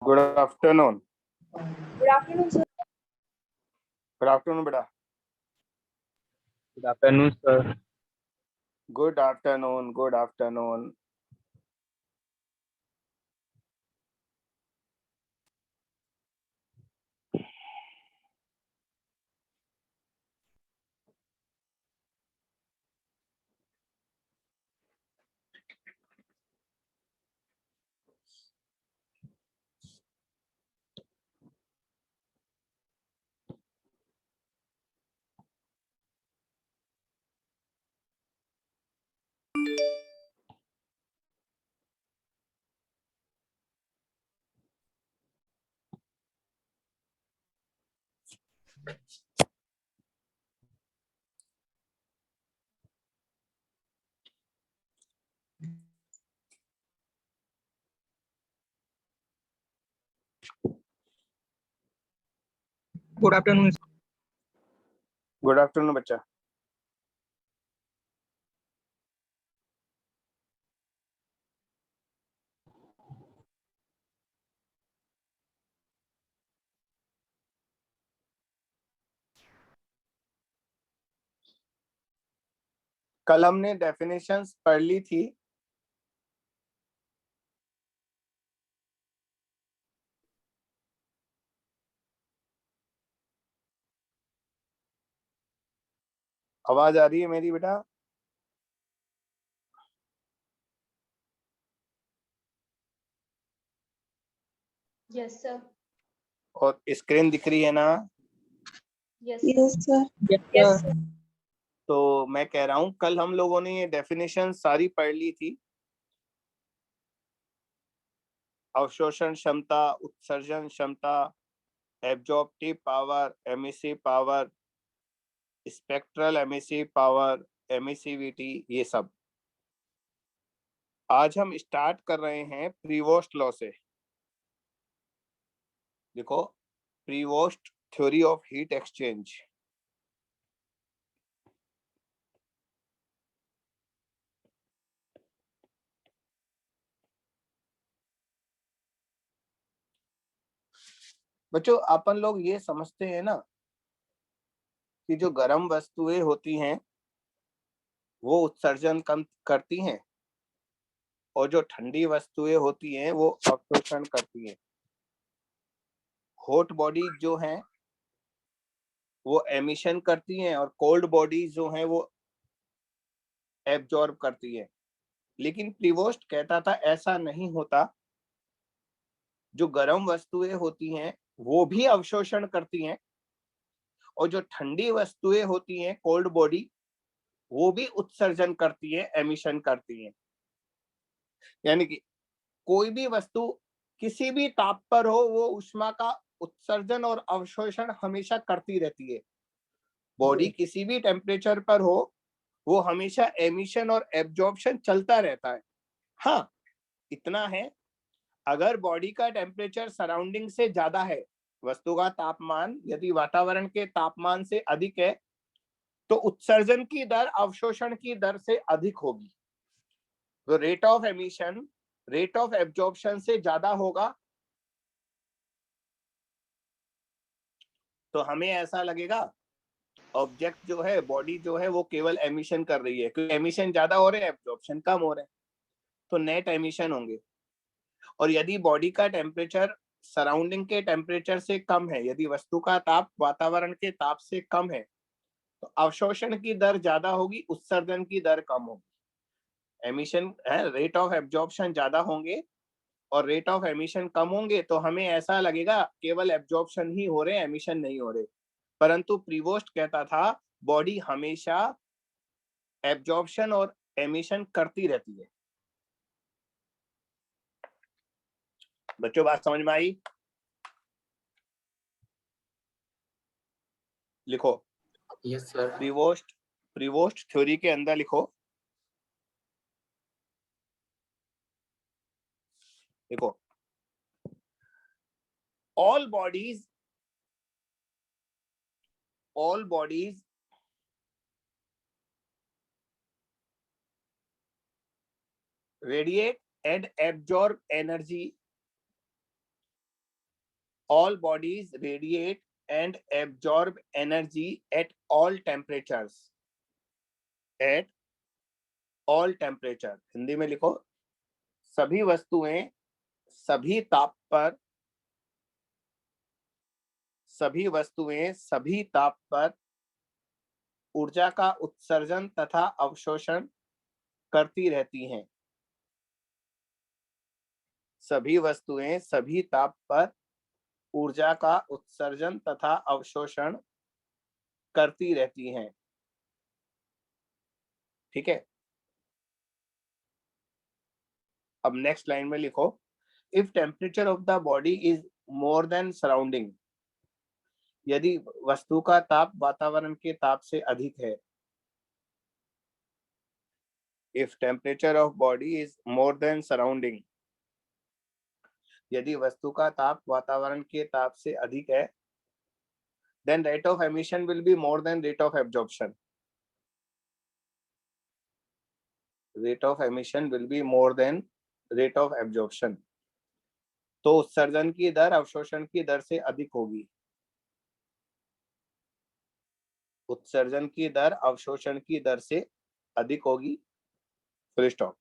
Good afternoon. Good afternoon sir. Good afternoon बेटा। Good afternoon sir. Good afternoon. Good afternoon. Good afternoon. Good afternoon बच्चा। कल हमने definitions पढ़ ली थी। आवाज आ रही है मेरी बेटा? Yes sir. और स्क्रीन दिख रही है ना? Yes sir. Yes sir. तो मैं कह रहा हूं कल हम लोगों ने ये डेफिनेशन सारी पढ़ ली थी। अवशोषण क्षमता, उत्सर्जन क्षमता, absorptive power, emissive power, spectral emissive power, emissivity, ये सब। आज हम स्टार्ट कर रहे हैं प्रीवोस्ट लॉ से। देखो, Prevost theory of heat exchange. बच्चों, अपन लोग ये समझते हैं ना कि जो गर्म वस्तुएं होती हैं वो उत्सर्जन कम करती हैं और जो ठंडी वस्तुएं होती हैं वो अवशोषण करती हैं। हॉट बॉडी जो हैं वो एमिशन करती हैं और कोल्ड बॉडीज जो हैं वो एब्जॉर्ब करती हैं। लेकिन प्रीवोस्ट कहता था ऐसा नहीं होता। जो गर्म वस्तुएं होती हैं वो भी अवशोषण करती हैं और जो ठंडी वस्तुएं होती हैं कोल्ड बॉडी वो भी उत्सर्जन करती है, एमिशन करती है। यानी कि कोई भी वस्तु किसी भी ताप पर हो वो ऊष्मा का उत्सर्जन और अवशोषण हमेशा करती रहती है। बॉडी किसी भी टेम्परेचर पर हो वो हमेशा एमिशन और एब्जॉर्प्शन चलता रहता है। हाँ, इतना है, अगर बॉडी का टेम्परेचर सराउंडिंग से ज्यादा है, वस्तु का तापमान यदि वातावरण के तापमान से अधिक है तो उत्सर्जन की दर अवशोषण की दर से अधिक होगी। तो rate of emission rate of absorption से ज्यादा होगा तो हमें ऐसा लगेगा ऑब्जेक्ट जो है, बॉडी जो है वो केवल एमिशन कर रही है, क्योंकि एमिशन ज्यादा हो रहे हैं, एब्जॉर्प्शन कम हो रहे हैं, तो नेट एमिशन होंगे। और यदि बॉडी का टेम्परेचर सराउंडिंग के टेम्परेचर से कम है, यदि वस्तु का ताप वातावरण के ताप से कम है, तो अवशोषण की दर ज्यादा होगी, उत्सर्जन की दर कम होगी। एमिशन है, रेट ऑफ एब्जॉर्प्शन ज्यादा होंगे और रेट ऑफ एमिशन कम होंगे तो हमें ऐसा लगेगा केवल एब्जॉर्प्शन ही हो रहे, एमिशन नहीं हो रहे। परंतु प्रीवोस्ट कहता था बॉडी हमेशा एब्जॉर्प्शन और एमिशन करती रहती है। बच्चों, बात समझ में आई? लिखो। Yes sir. प्रीवोस्ट थ्योरी के अंदर लिखो। देखो, all bodies radiate and absorb energy all bodies radiate and absorb energy at all temperatures. At all temperature, Hindi में लिखो, सभी वस्तुएं सभी ताप पर, सभी वस्तुएं सभी ताप पर ऊर्जा का उत्सर्जन तथा अवशोषण करती रहती हैं। सभी वस्तुएं सभी ताप पर ऊर्जा का उत्सर्जन तथा अवशोषण करती रहती हैं। ठीक है, अब नेक्स्ट लाइन में लिखो, if temperature of the body is more than surrounding, यदि वस्तु का ताप वातावरण के ताप से अधिक है। If temperature of body is more than surrounding, यदि वस्तु का ताप वातावरण के ताप से अधिक है, then rate of emission will be more than rate of absorption. Rate of emission will be more than rate of absorption. तो उत्सर्जन की दर अवशोषण की दर से अधिक होगी। उत्सर्जन की दर अवशोषण की दर से अधिक होगी। Full stop.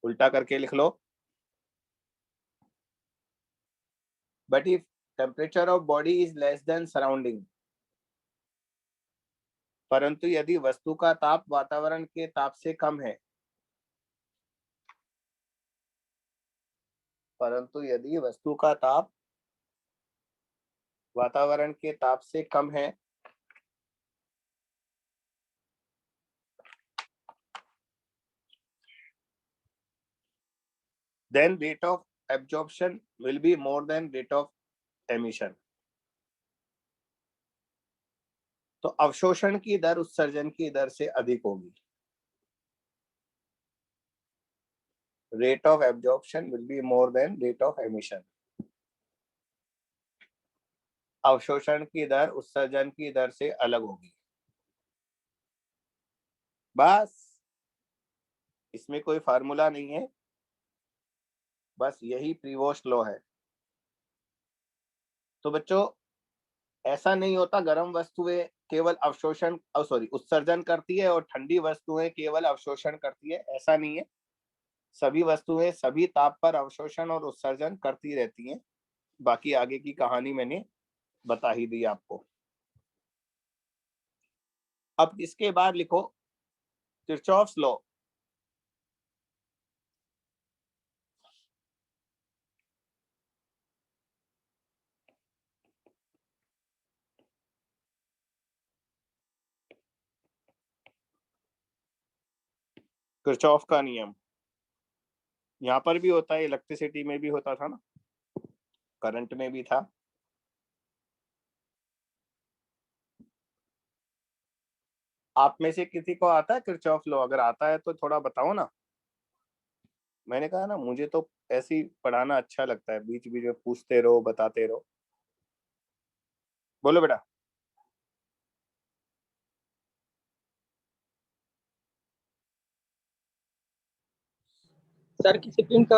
उल्टा करके लिख लो, but if temperature of body is less than surrounding, परंतु यदि वस्तु का ताप वातावरण के ताप से कम है, परंतु यदि वस्तु का ताप वातावरण के ताप से कम है, then rate of absorption will be more than rate of emission. तो अवशोषण की दर उत्सर्जन की दर से अधिक होगी। Rate of absorption will be more than rate of emission. अवशोषण की दर उत्सर्जन की दर से अलग होगी। बस इसमें कोई फार्मूला नहीं है, बस यही प्रीवोस्ट लॉ है। तो बच्चों, ऐसा नहीं होता गर्म वस्तुएं केवल अवशोषण उत्सर्जन करती है और ठंडी वस्तुएं केवल अवशोषण करती है, ऐसा नहीं है। सभी वस्तुएं सभी ताप पर अवशोषण और उत्सर्जन करती रहती हैं। बाकी आगे की कहानी मैंने बता ही दी आपको। अब इसके बाद लिखो किरचॉफ्स लॉ। किरचॉफ का नियम यहाँ पर भी होता है, इलेक्ट्रिसिटी में भी होता था ना, करंट में भी था। आप में से किसी को आता है किरचॉफ लॉ? अगर आता है तो थोड़ा बताओ ना। मैंने कहा ना, मुझे तो ऐसे ही पढ़ाना अच्छा लगता है, बीच बीच में पूछते रहो, बताते रहो। बोलो बेटा। सर किसी पिंड का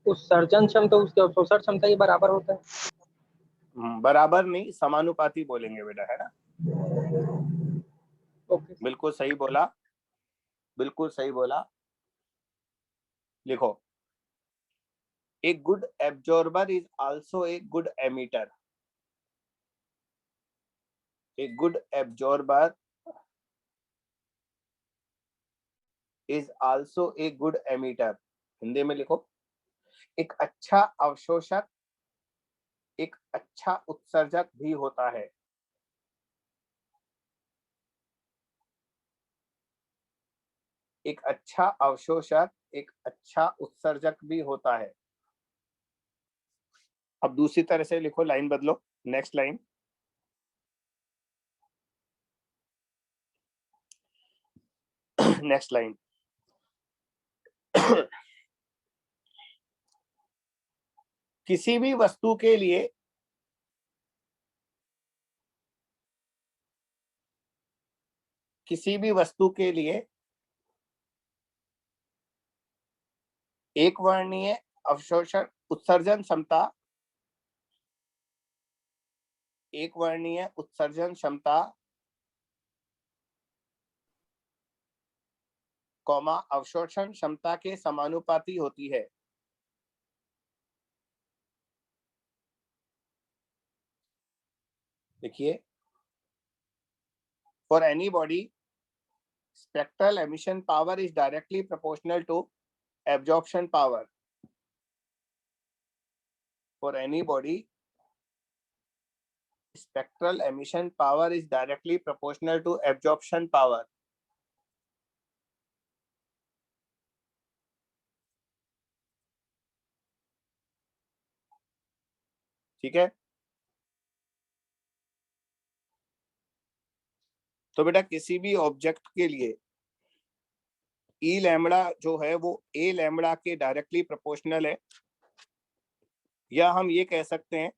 उत्सर्जन क्षमता उसके अवशोषण क्षमता के बराबर होता है। बराबर नहीं, समानुपाती बोलेंगे बेटा, है ना। ओके। बिल्कुल सही बोला, बिल्कुल सही बोला। लिखो, a good absorber is also a good emitter. A good absorber is also a good emitter. Hindi में लिखो, एक अच्छा अवशोषक एक अच्छा उत्सर्जक भी होता है। एक अच्छा अवशोषक एक अच्छा उत्सर्जक भी होता है। अब दूसरी तरह से लिखो, लाइन बदलो, नेक्स्ट लाइन। Next line. किसी भी वस्तु के लिए एक वर्णीय अवशोषण उत्सर्जन क्षमता, एक वर्णीय उत्सर्जन क्षमता, कॉमा अवशोषण क्षमता के समानुपाती होती है। देखिए, for any body spectral emission power is directly proportional to absorption power. For any body, spectral emission power is directly proportional to absorption power. ठीक है, तो बेटा किसी भी ऑब्जेक्ट के लिए ई लैम्बडा जो है वो ए लैम्बडा के डायरेक्टली प्रोपोर्शनल है, या हम ये कह सकते हैं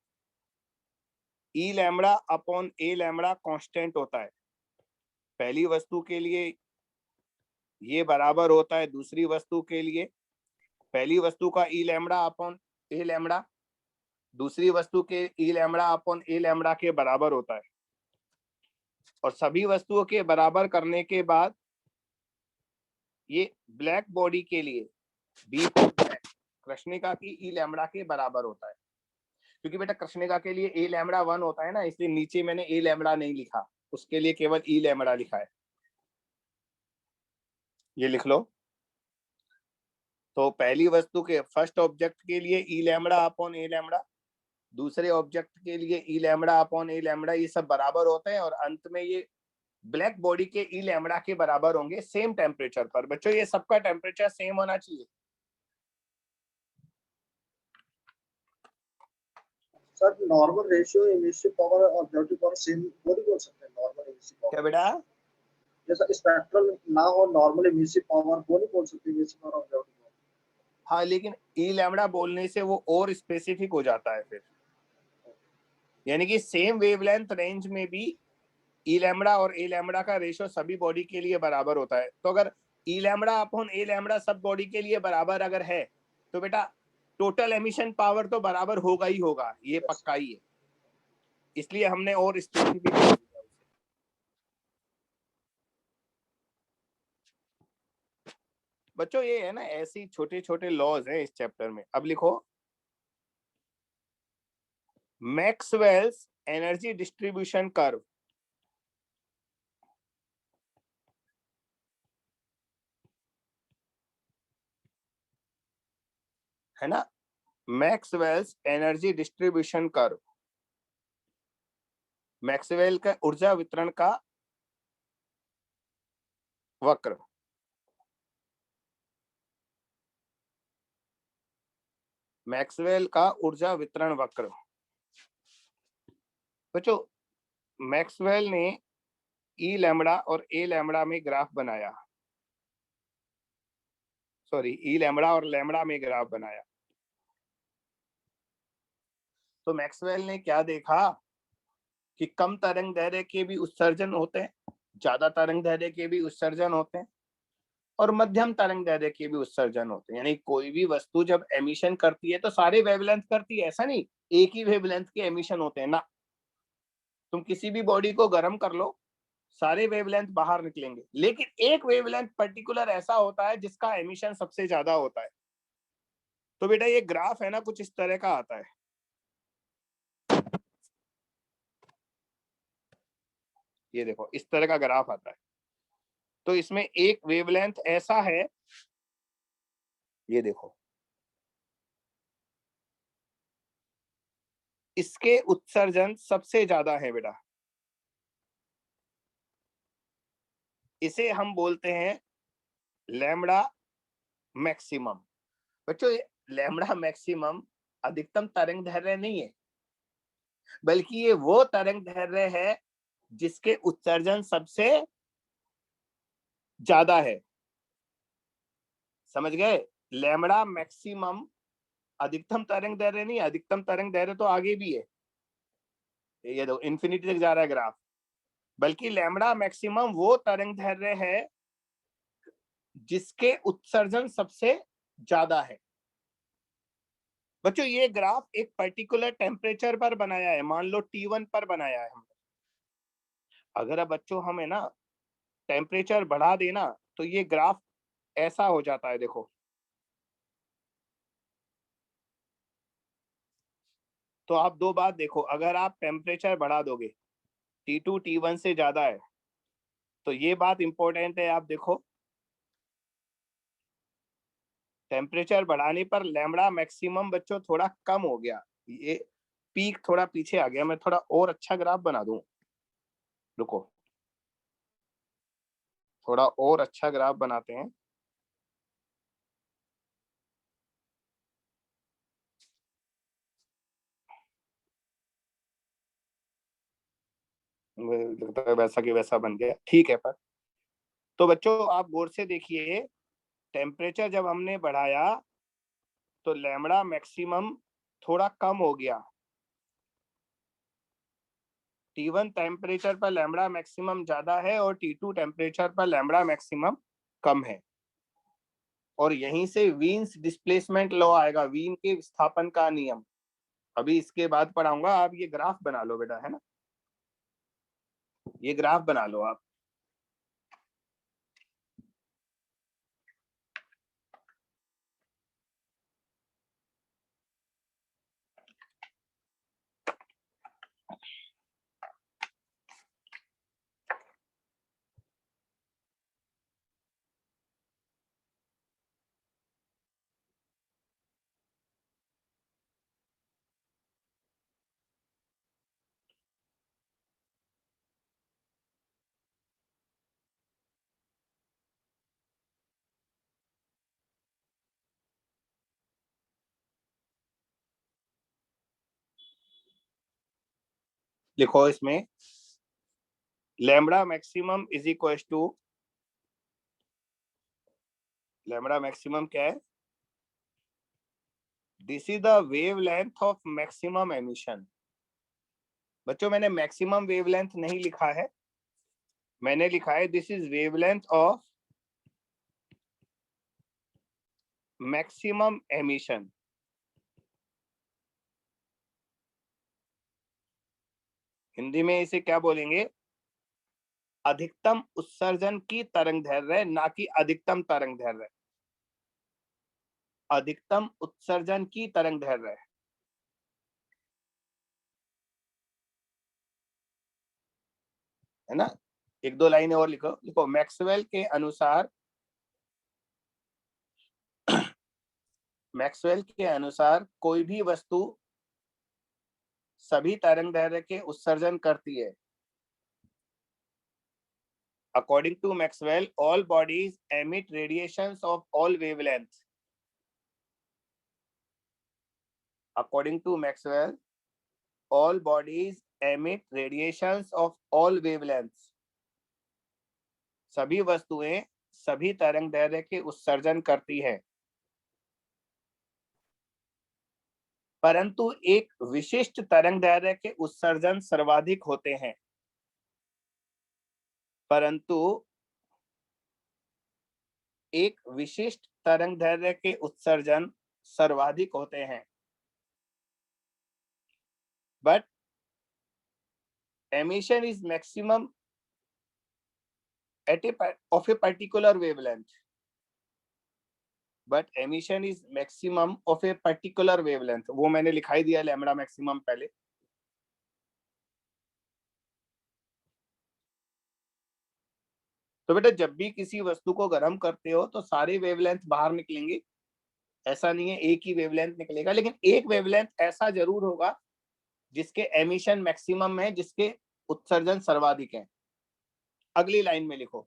ई लैम्बडा अपॉन ए लैम्बडा कांस्टेंट होता है। पहली वस्तु के लिए ये बराबर होता है दूसरी वस्तु के लिए, पहली वस्तु का ई लैम्बडा अपॉन ए लैम्बडा दूसरी वस्तु के ई लैम्बडा अपॉन ए लैम्बडा के बराबर होता है। और सभी वस्तुओं के बराबर करने के बाद ये ब्लैक बॉडी के लिए बी फॉर ब्लैक कृष्णिका की ई लैम्बडा के बराबर होता है। क्योंकि बेटा कृष्णिका के लिए ए लैम्बडा 1 होता है ना, इसलिए नीचे मैंने ए लैम्बडा नहीं लिखा, उसके लिए केवल ई लैम्बडा लिखा है। ये लिख लो। तो पहली वस्तु के फर्स्ट ऑब्जेक्ट के लिए ई लैम्बडा अपॉन ए लैम्बडा, दूसरे ऑब्जेक्ट के लिए ई लैम्बडा अपॉन ए लैम्बडा, ये सब बराबर होते हैं और अंत में ये ब्लैक बॉडी के ई लैम्बडा के बराबर होंगे सेम टेम्परेचर पर। बच्चों ये सबका टेम्परेचर सेम होना चाहिए। Sir normal ratio emissive power और ऑब्जेक्टिव पावर सेम वो नहीं बोल सकते नॉर्मल इमिसिव पावर? क्या बेटा? जैसा स्पेक्ट्रल ना हो नॉर्मल इमिसिव पावर वो नहीं बोल सकते इमिसिव पावर ऑब्जेक्टिव पावर? हाँ, लेकिन ई लैम्बडा बोलने से वो और स्पेसिफिक हो जाता है फिर, यानी कि सेम वेवलेंथ रेंज में भी ई लैम्बडा और ए लैम्बडा का रेशियो सभी बॉडी के लिए बराबर होता है। तो अगर ई लैम्बडा अपॉन ए लैम्बडा सब बॉडी के लिए बराबर अगर है तो बेटा टोटल एमिशन पावर तो बराबर होगा ही होगा, ये पक्का ही है। इसलिए हमने और स्पेसिफिक बच्चों ये है ना, ऐसी छोटे छोटे लॉज हैं इस चैप्टर में। अब लिखो, मैक्सवेल्स एनर्जी डिस्ट्रीब्यूशन कर्व। है ना, Maxwell's energy distribution curve, Maxwell का ऊर्जा वितरण का वक्र। मैक्सवेल का ऊर्जा वितरण वक्र। बच्चों मैक्सवेल ने ई लैम्बडा और ए लैम्बडा में ग्राफ बनाया, सॉरी ई लैम्बडा और लैम्बडा में ग्राफ बनाया। तो मैक्सवेल ने क्या देखा कि कम तरंग दैर्ध्य के भी उत्सर्जन होते हैं, ज्यादा तरंग दैर्ध्य के भी उत्सर्जन होते हैं, और मध्यम तरंग दैर्ध्य के भी उत्सर्जन होते हैं। यानी कोई भी वस्तु जब एमिशन करती है तो सारे वेवलेंथ करती है, ऐसा नहीं एक ही वेवलेंथ के एमिशन होते हैं ना। तुम किसी भी बॉडी को गर्म कर लो, सारे वेवलेंथ बाहर निकलेंगे, लेकिन एक वेवलेंथ पर्टिकुलर ऐसा होता है जिसका एमिशन सबसे ज्यादा होता है। तो बेटा ये ग्राफ है ना कुछ इस तरह का आता है। ये देखो इस तरह का ग्राफ आता है। तो इसमें एक वेवलेंथ ऐसा है, ये देखो इसके उत्सर्जन सबसे ज्यादा है बेटा, इसे हम बोलते हैं लैम्बडा मैक्सिमम। बच्चों लैम्बडा मैक्सिमम अधिकतम तरंग दैर्ध्य नहीं है, बल्कि ये वो तरंग दैर्ध्य है जिसके उत्सर्जन सबसे ज्यादा है। समझ गए? लैम्बडा मैक्सिमम अधिकतम तरंग दैर्ध्य नहीं, अधिकतम तरंग दैर्ध्य तो आगे भी है, ये दो इन्फिनिटी तक जा रहा है ग्राफ, बल्कि लैम्बडा मैक्सिमम वो तरंग दैर्ध्य है जिसके उत्सर्जन सबसे ज्यादा है। बच्चों ये ग्राफ एक पर्टिकुलर टेम्परेचर पर बनाया है, मान लो T1 पर बनाया है हमने। अगर अब बच्चों हमें ना टेम्परेचर बढ़ा देना तो ये ग्राफ ऐसा हो जाता है, देखो। तो आप दो बात देखो, अगर आप टेम्परेचर बढ़ा दोगे, T2 T1 से ज्यादा है, तो ये बात इंपॉर्टेंट है, आप देखो टेम्परेचर बढ़ाने पर लैम्बडा मैक्सिमम बच्चों थोड़ा कम हो गया, ये पीक थोड़ा पीछे आ गया। मैं थोड़ा और अच्छा ग्राफ बना दूं, रुको, थोड़ा और अच्छा ग्राफ बनाते हैं। मुझे लगता है वैसा कि वैसा बन गया, ठीक है। पर तो बच्चों आप गौर से देखिए, टेम्परेचर जब हमने बढ़ाया तो लैम्बडा मैक्सिमम थोड़ा कम हो गया। T1 टेम्परेचर पर लैम्बडा मैक्सिमम ज्यादा है और T2 टेम्परेचर पर लैम्बडा मैक्सिमम कम है। और यहीं से वीन्स डिस्प्लेसमेंट लॉ आएगा, वीन के विस्थापन का नियम। अभी इसके बाद पढ़ाऊंगा, आप ये ग्राफ बना लो बेटा, है ना, ये ग्राफ बना लो आप। लिखो इसमें lambda maximum is equal to, lambda maximum क्या है, this is the wavelength of maximum emission. बच्चों मैंने मैक्सिमम वेवलेंथ नहीं लिखा है, मैंने लिखा है this is wavelength of maximum emission. Hindi में इसे क्या बोलेंगे, अधिकतम उत्सर्जन की तरंग दैर्घ्य, ना कि अधिकतम तरंग दैर्घ्य, अधिकतम उत्सर्जन की तरंग दैर्घ्य, है ना। एक दो लाइनें और लिखो, लिखो मैक्सवेल के अनुसार, मैक्सवेल के अनुसार कोई भी वस्तु सभी तरंग दैर्घ्य के उत्सर्जन करती है। According to Maxwell, all bodies emit radiations of all wavelengths. According to Maxwell, all bodies emit radiations of all wavelengths. सभी वस्तुएं सभी तरंग दैर्घ्य के उत्सर्जन करती हैं, परंतु एक विशिष्ट तरंग दैर्घ्य के उत्सर्जन सर्वाधिक होते हैं। परंतु एक विशिष्ट तरंग दैर्घ्य के उत्सर्जन सर्वाधिक होते हैं। But emission is maximum of a particular wavelength. But emission is maximum of a particular wavelength. वो मैंने लिखाई दिया लैम्बडा मैक्सिमम पहले। तो बेटा जब भी किसी वस्तु को गर्म करते हो तो सारे वेवलेंथ बाहर निकलेंगे, ऐसा नहीं है एक ही वेवलेंथ निकलेगा, लेकिन एक वेवलेंथ ऐसा जरूर होगा जिसके एमिशन मैक्सिमम है, जिसके उत्सर्जन सर्वाधिक है। अगली लाइन में लिखो,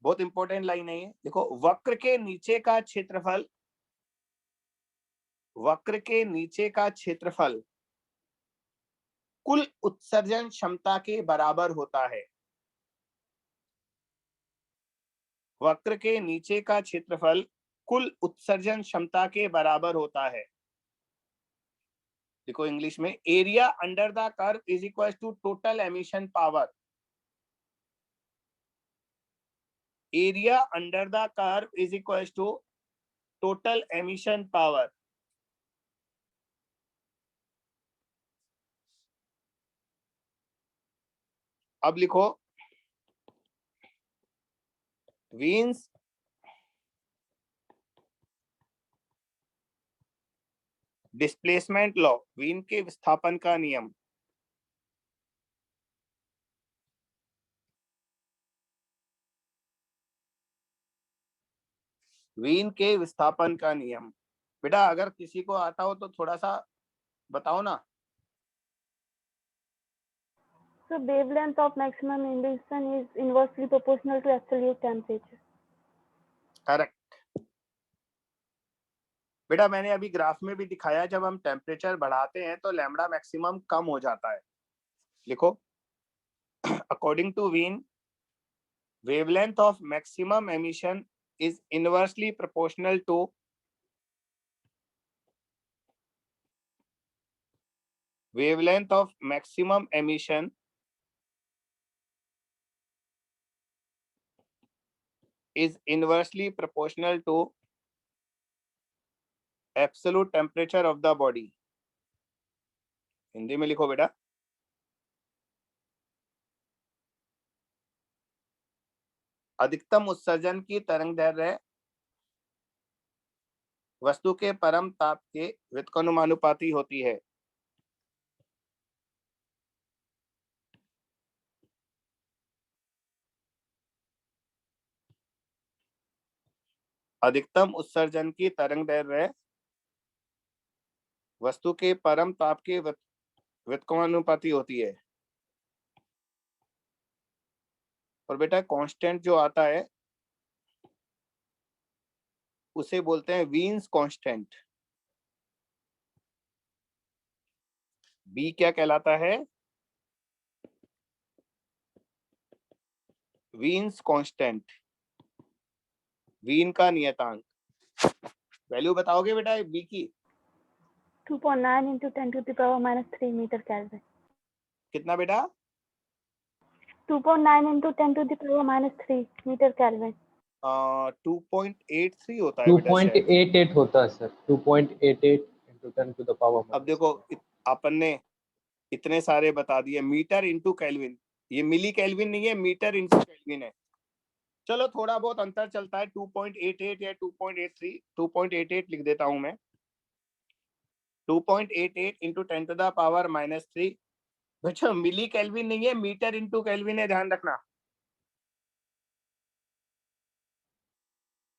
बहुत इंपॉर्टेंट लाइन है ये, देखो वक्र के नीचे का क्षेत्रफल, वक्र के नीचे का क्षेत्रफल कुल उत्सर्जन क्षमता के बराबर होता है। वक्र के नीचे का क्षेत्रफल कुल उत्सर्जन क्षमता के बराबर होता है। देखो इंग्लिश में, area under the curve is equal to total emission power. Area under the curve is equal to total emission power. अब लिखो वीन्स डिस्प्लेसमेंट लॉ, वीन के विस्थापन का नियम। वीन के विस्थापन का नियम। बेटा अगर किसी को आता हो तो थोड़ा सा बताओ ना। So wavelength of maximum emission is inversely proportional to absolute temperature. Correct. बेटा मैंने अभी ग्राफ में भी दिखाया, जब हम टेम्परेचर बढ़ाते हैं तो लैम्बडा मैक्सिमम कम हो जाता है। लिखो according to Wien, wavelength of maximum emission is inversely proportional to wavelength of maximum emission is inversely proportional to absolute temperature of the body। Hindi में लिखो बेटा। अधिकतम उत्सर्जन की तरंगदैर्घ्य वस्तु के परम ताप के व्युत्क्रमानुपाती होती है। अधिकतम उत्सर्जन की तरंगदैर्घ्य वस्तु के परम ताप के व्युत्क्रमानुपाती होती है। और बेटा कांस्टेंट जो आता है उसे बोलते हैं वीन्स कांस्टेंट। बी क्या कहलाता है? वीन्स कांस्टेंट, वीन का नियतांक। वैल्यू बताओगे बेटा बी की? 2.9 into 10 to the power minus 3 meter Kelvin. कितना बेटा? 2.9 into 10 to the power minus 3 meter Kelvin. 2.83 होता है बेटा शायद। 2.88 होता है sir, 2.88 into 10 to the power। अब देखो अपन ने इतने सारे बता दिए। मीटर इंटू केल्विन, ये मिली केल्विन नहीं है, मीटर इंटू केल्विन है। चलो थोड़ा बहुत अंतर चलता है, 2.88 या 2.83। 2.88 लिख देता हूं मैं। 2.88 into 10 to the power minus 3। बच्चों मिली केल्विन नहीं है, मीटर इंटू केल्विन है, ध्यान रखना।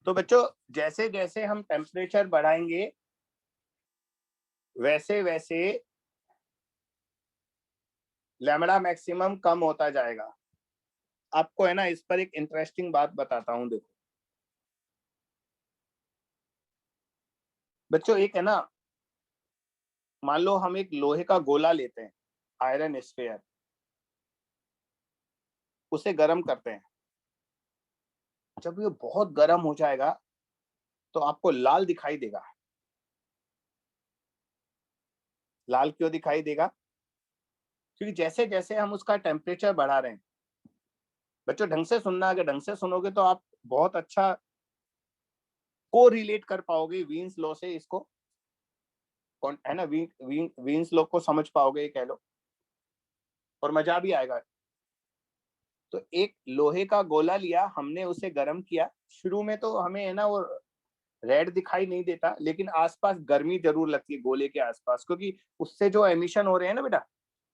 तो बच्चों जैसे जैसे हम टेम्परेचर बढ़ाएंगे वैसे वैसे लैम्बडा मैक्सिमम कम होता जाएगा। आपको है ना इस पर एक इंटरेस्टिंग बात बताता हूं। देखो बच्चों, एक है ना, मान लो हम एक लोहे का गोला लेते हैं, आयरन स्फीयर, उसे गर्म करते हैं। जब ये बहुत गर्म हो जाएगा तो आपको लाल दिखाई देगा। लाल क्यों दिखाई देगा? क्योंकि जैसे जैसे हम उसका टेम्परेचर बढ़ा रहे हैं। बच्चों ढंग से सुनना, अगर ढंग से सुनोगे तो आप बहुत अच्छा को रिलेट कर पाओगे वीन्स लॉ से, इसको है ना, वीन्स लॉ को समझ पाओगे कह लो, और मजा भी आएगा। तो एक लोहे का गोला लिया हमने, उसे गर्म किया। शुरू में तो हमें है ना वो रेड दिखाई नहीं देता, लेकिन आसपास गर्मी जरूर लगती है गोले के आसपास, क्योंकि उससे जो एमिशन हो रहे हैं ना बेटा,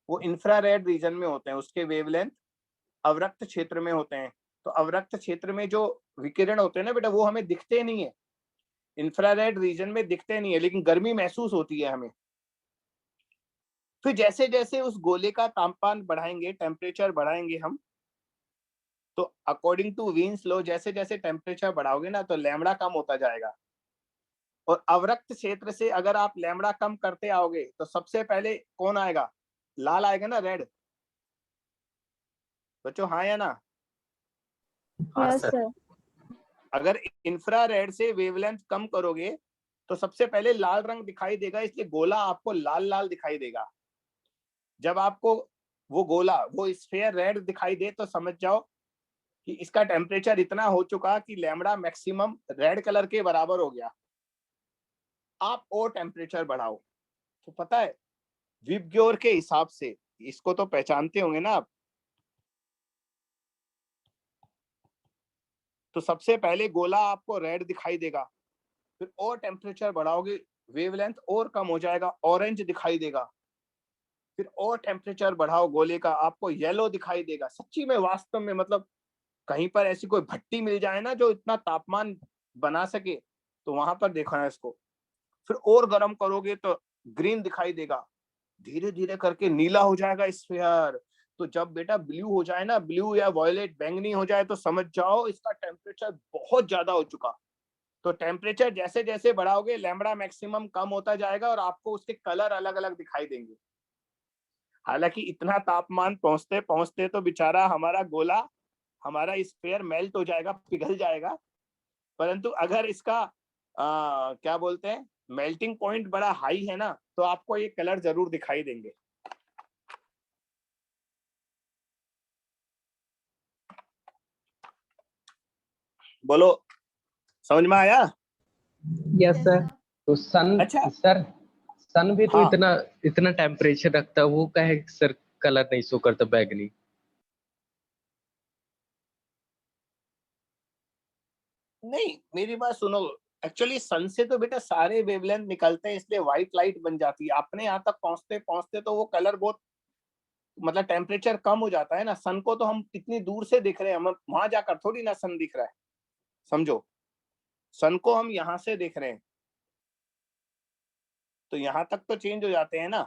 वो इंफ्रारेड रीजन में होते हैं, उसके वेवलेंथ अवरक्त क्षेत्र में होते हैं। तो अवरक्त क्षेत्र में जो विकिरण होते हैं ना बेटा, वो हमें दिखते नहीं है, इंफ्रारेड रीजन में दिखते नहीं है, लेकिन गर्मी महसूस होती है हमें। फिर जैसे जैसे उस गोले का तापमान बढ़ाएंगे, टेम्परेचर बढ़ाएंगे हम, तो अकॉर्डिंग टू वीन्स लॉ जैसे जैसे टेम्परेचर बढ़ाओगे ना तो लैम्बडा कम होता जाएगा। और अवरक्त क्षेत्र से अगर आप लैम्बडा कम करते आओगे तो सबसे पहले कौन आएगा? लाल आएगा ना, रेड। बच्चों हाँ या ना? Yes, sir. अगर इंफ्रारेड से वेवलेंथ कम करोगे तो सबसे पहले लाल रंग दिखाई देगा, इसलिए गोला आपको लाल लाल दिखाई देगा। जब आपको वो गोला, वो स्फीयर रेड दिखाई दे तो समझ जाओ कि इसका टेम्परेचर इतना हो चुका कि लैम्बडा मैक्सिमम रेड कलर के बराबर हो गया। आप और टेम्परेचर बढ़ाओ तो पता है विबग्योर के हिसाब से, इसको तो पहचानते होंगे ना आप, तो सबसे पहले गोला आपको रेड दिखाई देगा, फिर और टेम्परेचर बढ़ाओगे वेवलेंथ और कम हो जाएगा, ऑरेंज दिखाई देगा, फिर और टेम्परेचर बढ़ाओ गोले का, आपको येलो दिखाई देगा। सच्ची में वास्तव में मतलब कहीं पर ऐसी कोई भट्टी मिल जाए ना जो इतना तापमान बना सके, तो वहां पर देखना है इसको। फिर और गर्म करोगे तो ग्रीन दिखाई देगा, धीरे धीरे करके नीला हो जाएगा स्फीयर। तो जब बेटा ब्लू हो जाए ना, ब्लू या वॉयलेट बैंगनी हो जाए, तो समझ जाओ इसका टेम्परेचर बहुत ज्यादा हो चुका। तो टेम्परेचर जैसे जैसे बढ़ाओगे लैम्बडा मैक्सिमम कम होता जाएगा और आपको उसके कलर अलग अलग दिखाई देंगे। हालांकि इतना तापमान पहुंचते पहुंचते तो बेचारा हमारा गोला, हमारा स्फीयर मेल्ट हो जाएगा, पिघल जाएगा। परंतु अगर इसका क्या बोलते हैं, मेल्टिंग पॉइंट बड़ा हाई है ना, तो आपको ये कलर जरूर दिखाई देंगे। बोलो, समझ में आया? Yes sir. तो सन अच्छा। सर, सन भी तो हाँ, इतना इतना टेम्परेचर रखता है, वो कहे सर कलर नहीं शो करता बैगनी? नहीं मेरी बात सुनो, एक्चुअली सन से तो बेटा सारे वेवलेंथ निकलते हैं, इसलिए व्हाइट लाइट बन जाती है। अपने यहाँ तक पहुंचते पहुंचते तो वो कलर बहुत मतलब टेम्परेचर कम हो जाता है ना। सन को तो हम इतनी दूर से दिख रहे हैं, हम वहां जाकर थोड़ी ना सन दिख रहा है, समझो। सन को हम यहाँ से देख रहे हैं, तो यहाँ तक तो चेंज हो जाते हैं ना।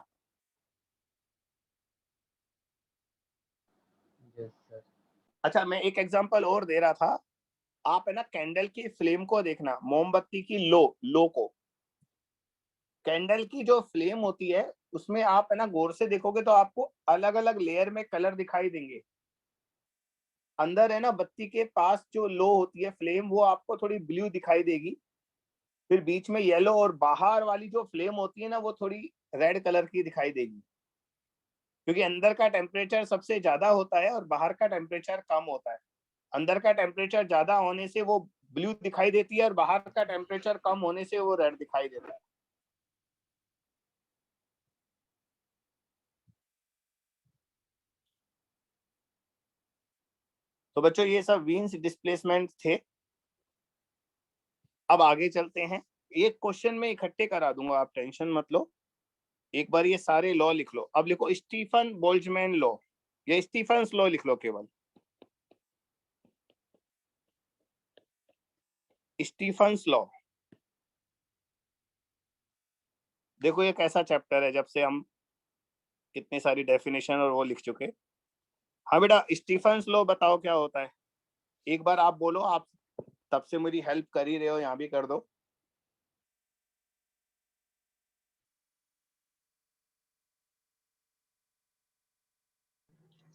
Yes sir. अच्छा, मैं एक एग्जांपल और दे रहा था। आप है ना कैंडल की फ्लेम को देखना, मोमबत्ती की लो को। कैंडल की जो फ्लेम होती है उसमें आप है ना गौर से देखोगे तो आपको अलग अलग लेयर में कलर दिखाई देंगे। अंदर है ना बत्ती के पास जो लो होती है फ्लेम, वो आपको थोड़ी ब्लू दिखाई देगी, फिर बीच में येलो, और बाहर वाली जो फ्लेम होती है ना वो थोड़ी रेड कलर की दिखाई देगी। क्योंकि अंदर का टेम्परेचर सबसे ज्यादा होता है और बाहर का टेम्परेचर कम होता है। अंदर का टेम्परेचर ज्यादा होने से वो ब्लू दिखाई देती है और बाहर का टेम्परेचर कम होने से वो रेड दिखाई देता है। तो बच्चों ये सब वीन्स डिस्प्लेसमेंट थे। अब आगे चलते हैं। एक क्वेश्चन में इकट्ठे करा दूंगा, आप टेंशन मत लो। एक बार ये सारे लॉ लिख लो। अब लिखो स्टीफन बोल्ट्जमैन लॉ, या स्टीफन्स लॉ लिख लो केवल। स्टीफन्स लॉ, देखो ये कैसा चैप्टर है जब से हम कितनी सारी डेफिनेशन और वो लिख चुके। हाँ बेटा, स्टीफन्स लॉ बताओ क्या होता है। एक बार आप बोलो, आप तब से मेरी हेल्प कर ही रहे हो, यहाँ भी कर दो।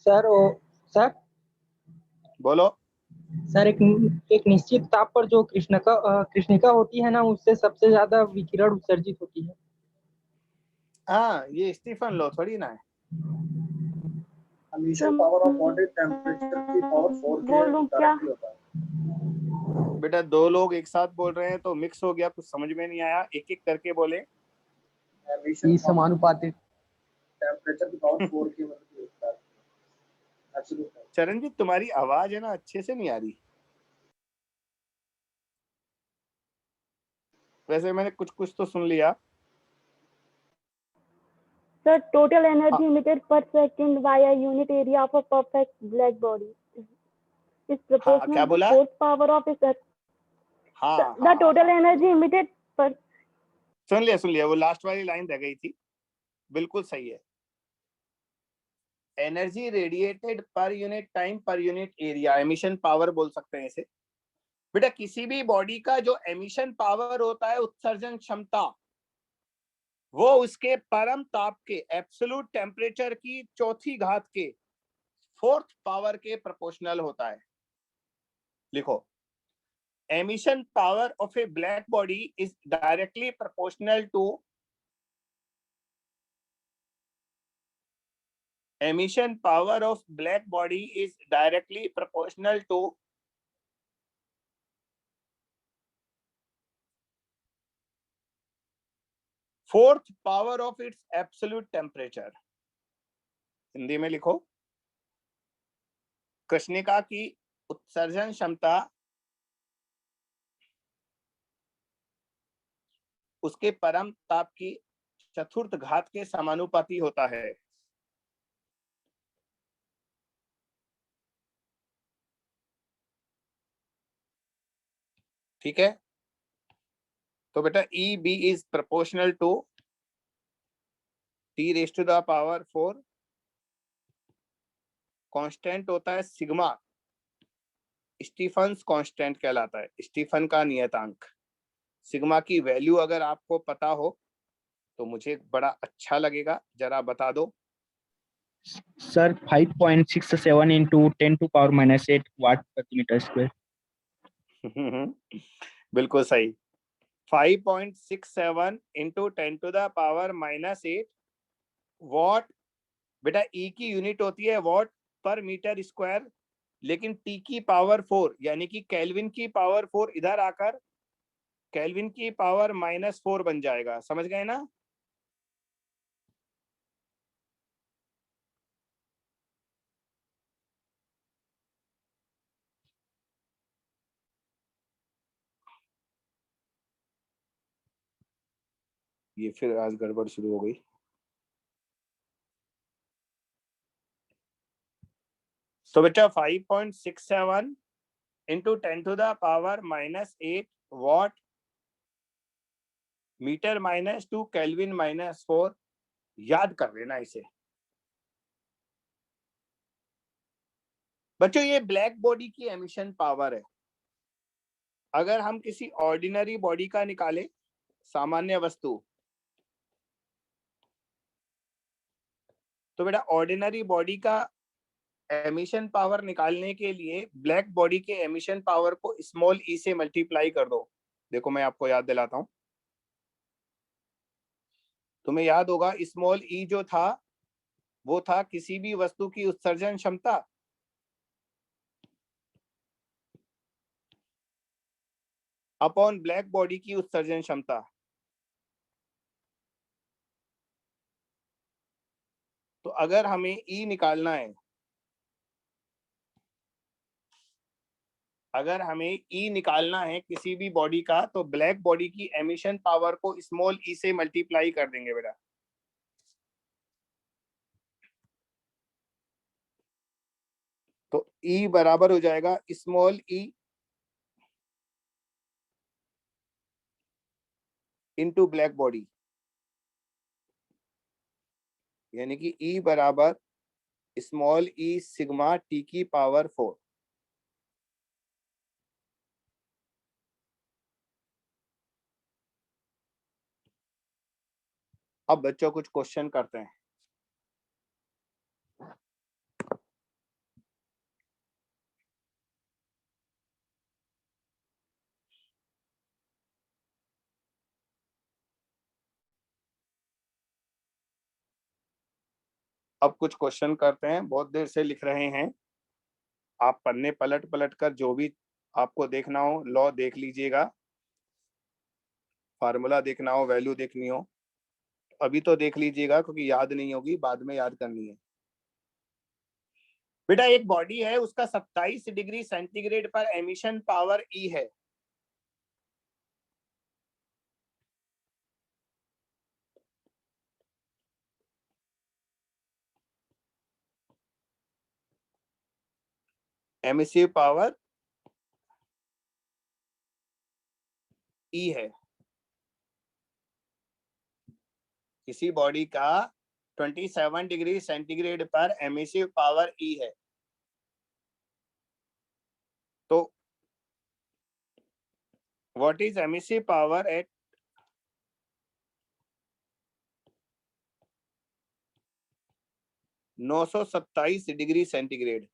सर वो सर बोलो। सर एक निश्चित ताप पर जो कृष्णिका होती है ना, उससे सबसे ज्यादा विकिरण उत्सर्जित होती है। हाँ, ये स्टीफन लॉ थोड़ी ना है। emission power of body temperature की पावर 4 के बोलूं क्या? डायरेक्टली होता है। बेटा दो लोग एक साथ बोल रहे हैं तो मिक्स हो गया, कुछ समझ में नहीं आया, एक एक करके बोले। emission ई समानुपातिक। टेम्परेचर की पावर 4 के मतलब होता है। एब्सोल्यूट। चरणजीत तुम्हारी आवाज है ना अच्छे से नहीं आ रही। वैसे मैंने कुछ कुछ तो सुन लिया। Sir, total energy emitted per second via unit area of a perfect black body is हाँ, proportional क्या to बोला? force power of its earth. हाँ The total energy emitted per सुन लिया, वो लास्ट वाली लाइन रह गई थी। बिल्कुल सही है। Energy radiated per unit time per unit area, emission power बोल सकते हैं इसे। बेटा किसी भी बॉडी का जो एमिशन पावर होता है, उत्सर्जन क्षमता, वो उसके परम ताप के, एब्सोल्यूट टेम्परेचर की चौथी घात के, फोर्थ पावर के प्रोपोर्शनल होता है। लिखो, emission power of a black body is directly proportional to emission power of black body is directly proportional to fourth power of its absolute temperature। Hindi में लिखो, कृष्णिका की उत्सर्जन क्षमता उसके परम ताप की चतुर्थ घात के समानुपाती होता है। ठीक है, तो बेटा EB is proportional to T raise to the power 4, constant होता है सिग्मा, स्टीफन्स कांस्टेंट कहलाता है, स्टीफन का नियतांक। सिग्मा की वैल्यू अगर आपको पता हो तो मुझे बड़ा अच्छा लगेगा, जरा बता दो। सर 5.67 into 10⁻⁸ वाट प्रति मीटर स्क्वायर। बिल्कुल सही, 5.67 into 10⁻⁸ वॉट। बेटा E की यूनिट होती है वॉट पर मीटर स्क्वायर, लेकिन T की पावर 4 यानी कि केल्विन की पावर 4 इधर आकर केल्विन की पावर -4 बन जाएगा, समझ गए ना। ये फिर आज गड़बड़ शुरू हो गई। तो बेटा 5.67 into 10⁻⁻8 वॉट मीटर -2 केल्विन -4, याद कर लेना इसे। बच्चों ये ब्लैक बॉडी की एमिशन पावर है। अगर हम किसी ऑर्डिनरी बॉडी का निकाले, सामान्य वस्तु, तो बेटा ऑर्डिनरी बॉडी का एमिशन पावर निकालने के लिए ब्लैक बॉडी के एमिशन पावर को स्मॉल ई से मल्टीप्लाई कर दो। देखो मैं आपको याद दिलाता हूं, तुम्हें याद होगा स्मॉल ई जो था वो था किसी भी वस्तु की उत्सर्जन क्षमता, अपॉन ब्लैक बॉडी की उत्सर्जन क्षमता। तो अगर हमें ई निकालना है, अगर हमें ई निकालना है किसी भी बॉडी का, तो ब्लैक बॉडी की एमिशन पावर को स्मॉल ई से मल्टीप्लाई कर देंगे बेटा। तो ई बराबर हो जाएगा small E into black body, यानी कि ई बराबर स्मॉल ई सिग्मा टी की पावर 4। अब बच्चों कुछ क्वेश्चन करते हैं। अब कुछ क्वेश्चन करते हैं, बहुत देर से लिख रहे हैं आप, पन्ने पलट पलट कर जो भी आपको देखना हो, लॉ देख लीजिएगा, फार्मूला देखना हो, वैल्यू देखनी हो, अभी तो देख लीजिएगा क्योंकि याद नहीं होगी, बाद में याद करनी है। बेटा एक बॉडी है, उसका 27 डिग्री सेंटीग्रेड पर एमिशन पावर ई है। एमिसिव पावर ई है किसी बॉडी का 27 डिग्री सेंटीग्रेड पर एमिसिव पावर ई है। तो what is emissive power at 927 degree centigrade?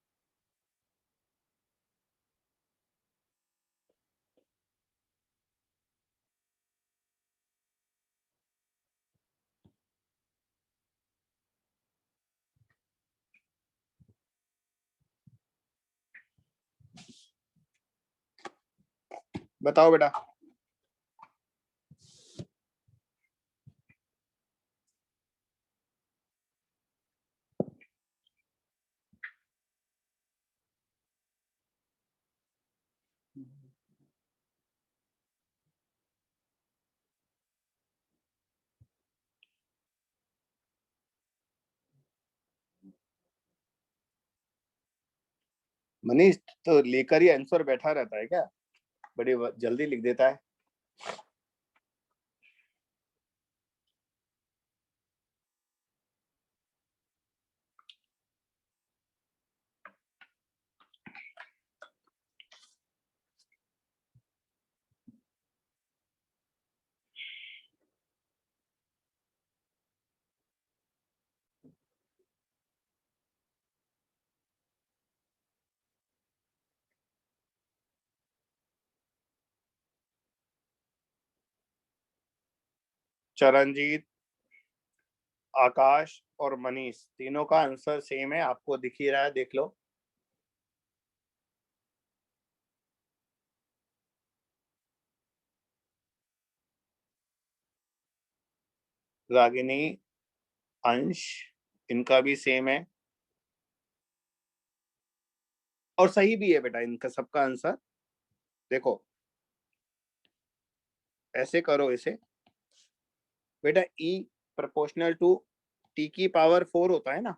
बताओ बेटा। मनीष तो लेकर ही आंसर बैठा रहता है क्या? बड़ी जल्दी लिख देता है। चरणजीत, आकाश और मनीष तीनों का आंसर सेम है, आपको दिख ही रहा है, देख लो। रागिनी, अंश, इनका भी सेम है और सही भी है बेटा इनका सबका आंसर। देखो ऐसे करो इसे बेटा, E प्रोपोर्शनल टू T की पावर 4 होता है ना,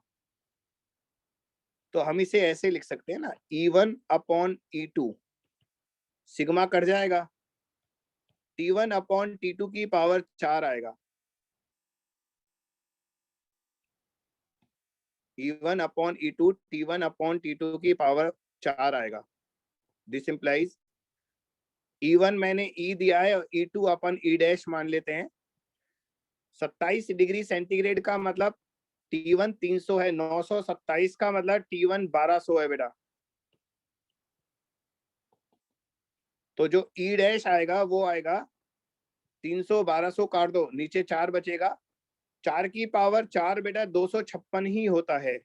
तो हम इसे ऐसे लिख सकते हैं ना, E1 upon E2, sigma cut जाएगा, T1 अपॉन T2 की पावर 4 आएगा, E1 upon E2 T1 upon T2 की पावर 4 आएगा। दिस इंप्लाइज E1 मैंने E दिया है और E2 अपन E डैश मान लेते हैं। 27 डिग्री सेंटीग्रेड का मतलब T1 300 है, 927 का मतलब T1 1200 है बेटा। तो जो E डैश आएगा वो आएगा 300 1200 काट दो, नीचे 4 बचेगा, 4 की पावर 4 बेटा 256 ही होता है।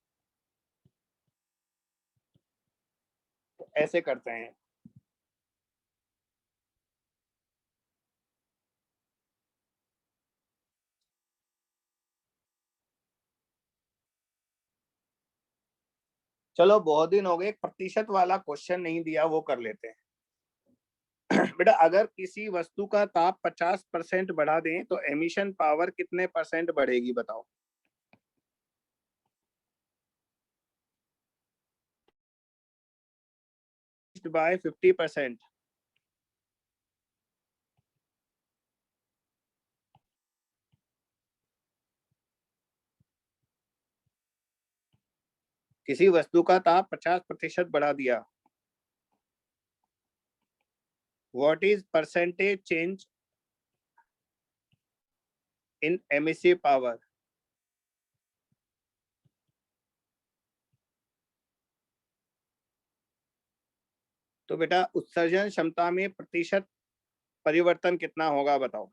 तो ऐसे करते हैं। चलो बहुत दिन हो गए, प्रतिशत वाला क्वेश्चन नहीं दिया, वो कर लेते हैं। बेटा अगर किसी वस्तु का ताप 50% बढ़ा दें तो एमिशन पावर कितने % बढ़ेगी बताओ? बाय 50%। किसी वस्तु का ताप 50% बढ़ा दिया, what is percentage change in emissive power? तो बेटा उत्सर्जन क्षमता में प्रतिशत परिवर्तन कितना होगा बताओ?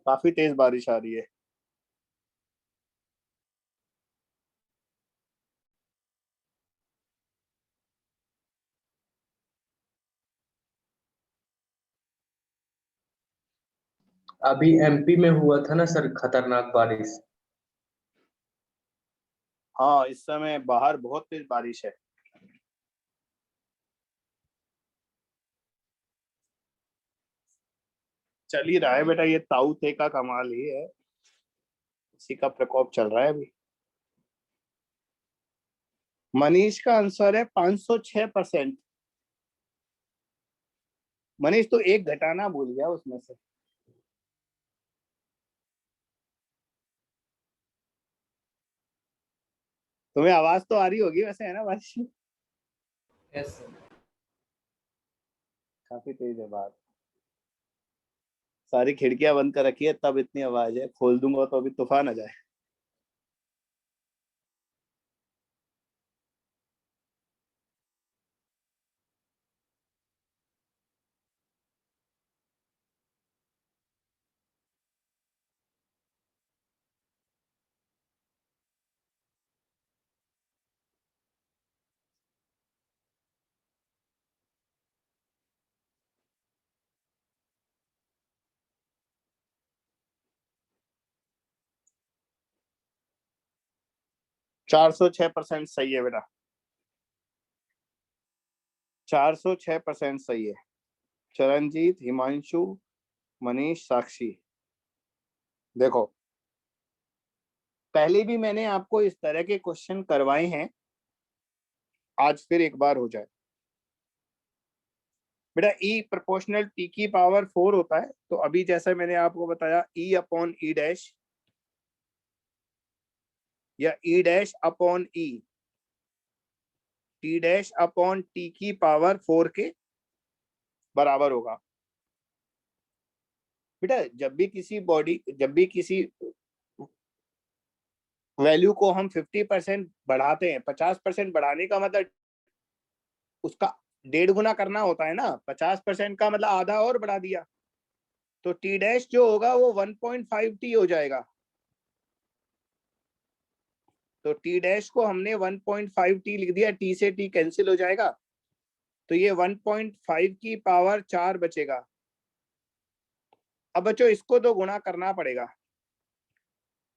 काफी तेज बारिश आ रही है। अभी एमपी में हुआ था ना सर खतरनाक बारिश। हाँ इस समय बाहर बहुत तेज बारिश है। चल ही रहा है बेटा, ये ताऊ ते का कमाल ही है, इसी का प्रकोप चल रहा है अभी। मनीष का आंसर है 506%। मनीष तो एक घटाना भूल गया उसमें से। तुम्हें आवाज तो आ रही होगी वैसे, है ना बारिश? Yes sir. काफी तेज है बात। सारी खिड़कियां बंद कर रखी है तब इतनी आवाज है, खोल दूंगा तो अभी तूफान आ जाए। चार सौ 6% सही है बेटा, 406% सही है। चरणजीत, हिमांशु, मनीष, साक्षी। देखो पहले भी मैंने आपको इस तरह के क्वेश्चन करवाए हैं, आज फिर एक बार हो जाए। बेटा E प्रोपोर्शनल T की पावर 4 होता है, तो अभी जैसा मैंने आपको बताया E अपॉन E डैश या E dash upon E, T dash upon T की पावर 4 के बराबर होगा। बेटा जब भी किसी वैल्यू को हम 50% बढ़ाते हैं, 50% बढ़ाने का मतलब उसका 1.5 गुना करना होता है ना, 50% का मतलब आधा और बढ़ा दिया, तो T डैश जो होगा वो 1.5T हो जाएगा। तो T डैश को हमने 1.5T लिख दिया, T से T कैंसिल हो जाएगा, तो ये 1.5 की पावर 4 बचेगा। अब बच्चों इसको तो गुणा करना पड़ेगा।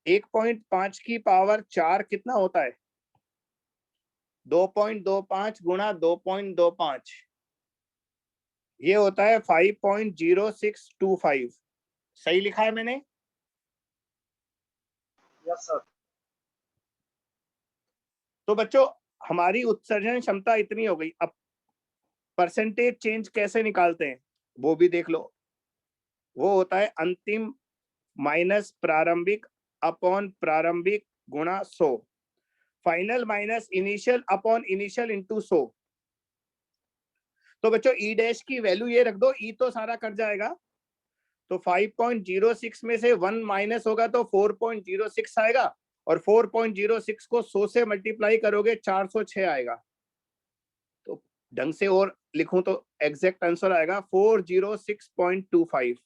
1.5 की पावर 4 कितना होता है? 2.25 गुणा 2.25, ये होता है 5.0625। सही लिखा है मैंने? Yes sir. तो बच्चों हमारी उत्सर्जन क्षमता इतनी हो गई। अब परसेंटेज चेंज कैसे निकालते हैं वो भी देख लो। वो होता है अंतिम माइनस प्रारंभिक अपॉन प्रारंभिक गुणा 100, final minus initial upon initial into 100। तो बच्चों E डैश की वैल्यू ये रख दो, E तो सारा कट जाएगा, तो 5.06 में से 1 माइनस होगा तो 4.06 आएगा, और 4.06 को 100 से मल्टीप्लाई करोगे 406 आएगा। तो ढंग से और लिखूं तो एग्जैक्ट आंसर आएगा 406.25।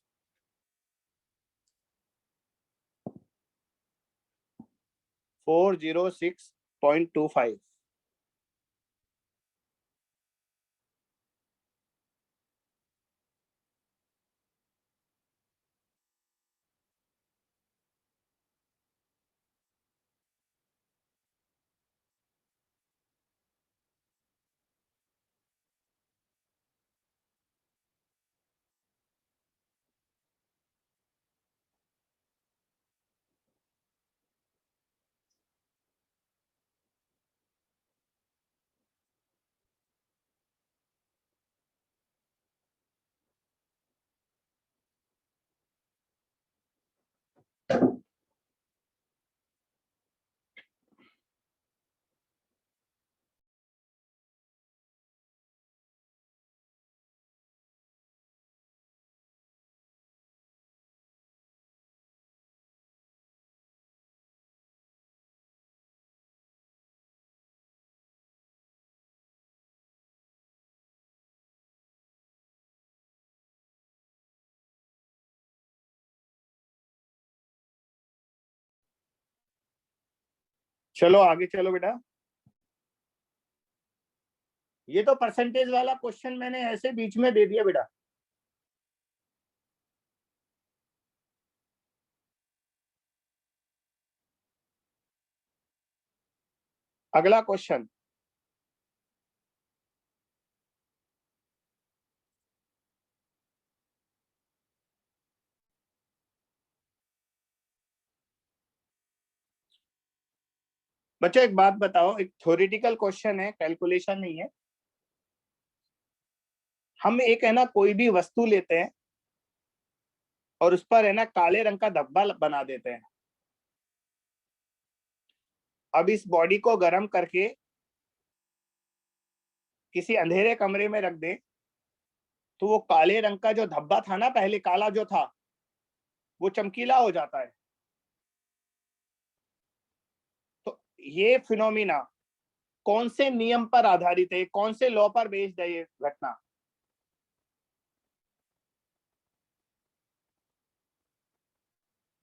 406.25। चलो आगे चलो बेटा। ये तो परसेंटेज वाला क्वेश्चन मैंने ऐसे बीच में दे दिया बेटा। अगला क्वेश्चन, बच्चों एक बात बताओ, एक थ्योरेटिकल क्वेश्चन है, कैलकुलेशन नहीं है। हम एक है ना कोई भी वस्तु लेते हैं और उस पर है ना काले रंग का धब्बा बना देते हैं। अब इस बॉडी को गर्म करके किसी अंधेरे कमरे में रख दे तो वो काले रंग का जो धब्बा था ना, पहले काला जो था, वो चमकीला हो जाता है। तो ये फिनोमिना कौन से नियम पर आधारित है, कौन से लॉ पर बेस्ड है ये घटना?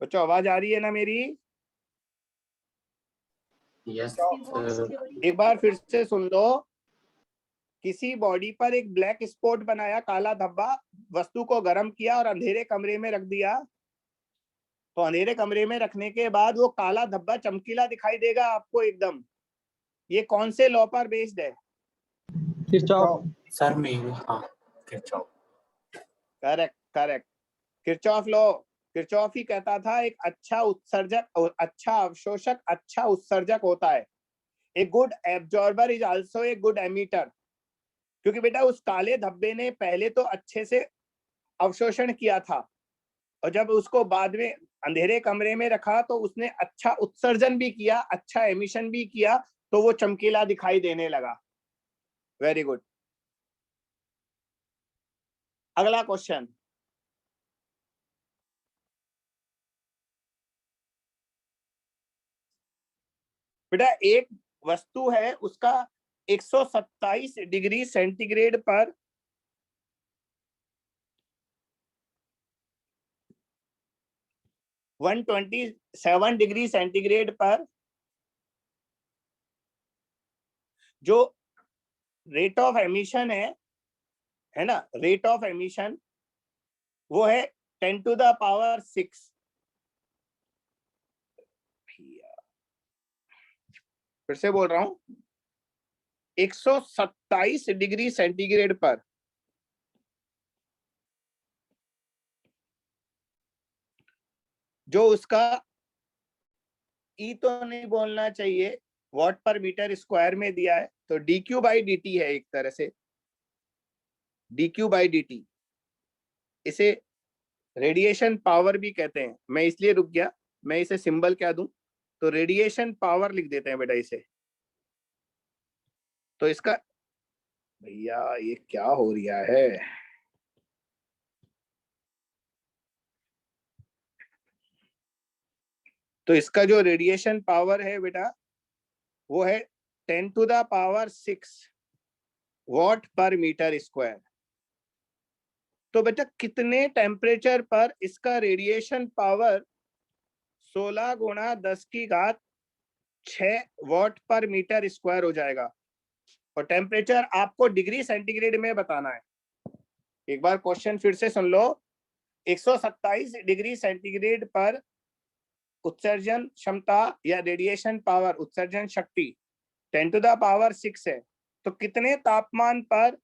बच्चों आवाज आ रही है ना मेरी? यस एक बार फिर से सुन लो। किसी बॉडी पर एक ब्लैक स्पॉट बनाया, काला धब्बा, वस्तु को गर्म किया और अंधेरे कमरे में रख दिया, तो अंधेरे कमरे में रखने के बाद वो काला धब्बा चमकीला दिखाई देगा आपको एकदम। ये कौन से लॉ पर बेस्ड है? किरचॉफ। सर में हाँ Kirchhoff. Correct correct, Kirchhoff law. Kirchhoff ही कहता था एक अच्छा उत्सर्जक और अच्छा अवशोषक अच्छा उत्सर्जक होता है। A good absorber is also a good emitter. क्योंकि बेटा उस काले धब्बे ने पहले तो अच्छे से अवशोषण किया था, और जब उसको बाद में अंधेरे कमरे में रखा तो उसने अच्छा उत्सर्जन भी किया, अच्छा एमिशन भी किया, तो वो चमकीला दिखाई देने लगा। Very good. अगला क्वेश्चन। बेटा एक वस्तु है, उसका 127 डिग्री सेंटीग्रेड पर 127 डिग्री सेंटीग्रेड पर जो रेट ऑफ एमिशन है ना, रेट ऑफ एमिशन वो है 10 to the power 6। फिर से बोल रहा हूं, 127 डिग्री सेंटीग्रेड पर जो उसका ई तो नहीं बोलना चाहिए, वॉट पर मीटर स्क्वायर में दिया है, तो dq बाई dt है एक तरह से, dq बाई dt। इसे रेडिएशन पावर भी कहते हैं। मैं इसलिए रुक गया, मैं इसे सिंबल क्या दूं, तो रेडिएशन पावर लिख देते हैं बेटा इसे। तो इसका भैया ये क्या हो रहा है? तो इसका जो रेडिएशन पावर है बेटा वो है 10 to the power 6 वॉट पर मीटर स्क्वायर। तो बेटा कितने टेम्परेचर पर इसका रेडिएशन पावर 16 गुणा 10 की घात 6 वॉट पर मीटर स्क्वायर हो जाएगा? और टेम्परेचर आपको डिग्री सेंटीग्रेड में बताना है। एक बार क्वेश्चन फिर से सुन लो। 127 डिग्री सेंटीग्रेड पर उत्सर्जन क्षमता या रेडिएशन पावर, उत्सर्जन शक्ति 10 to the power 6 है, तो कितने तापमान पर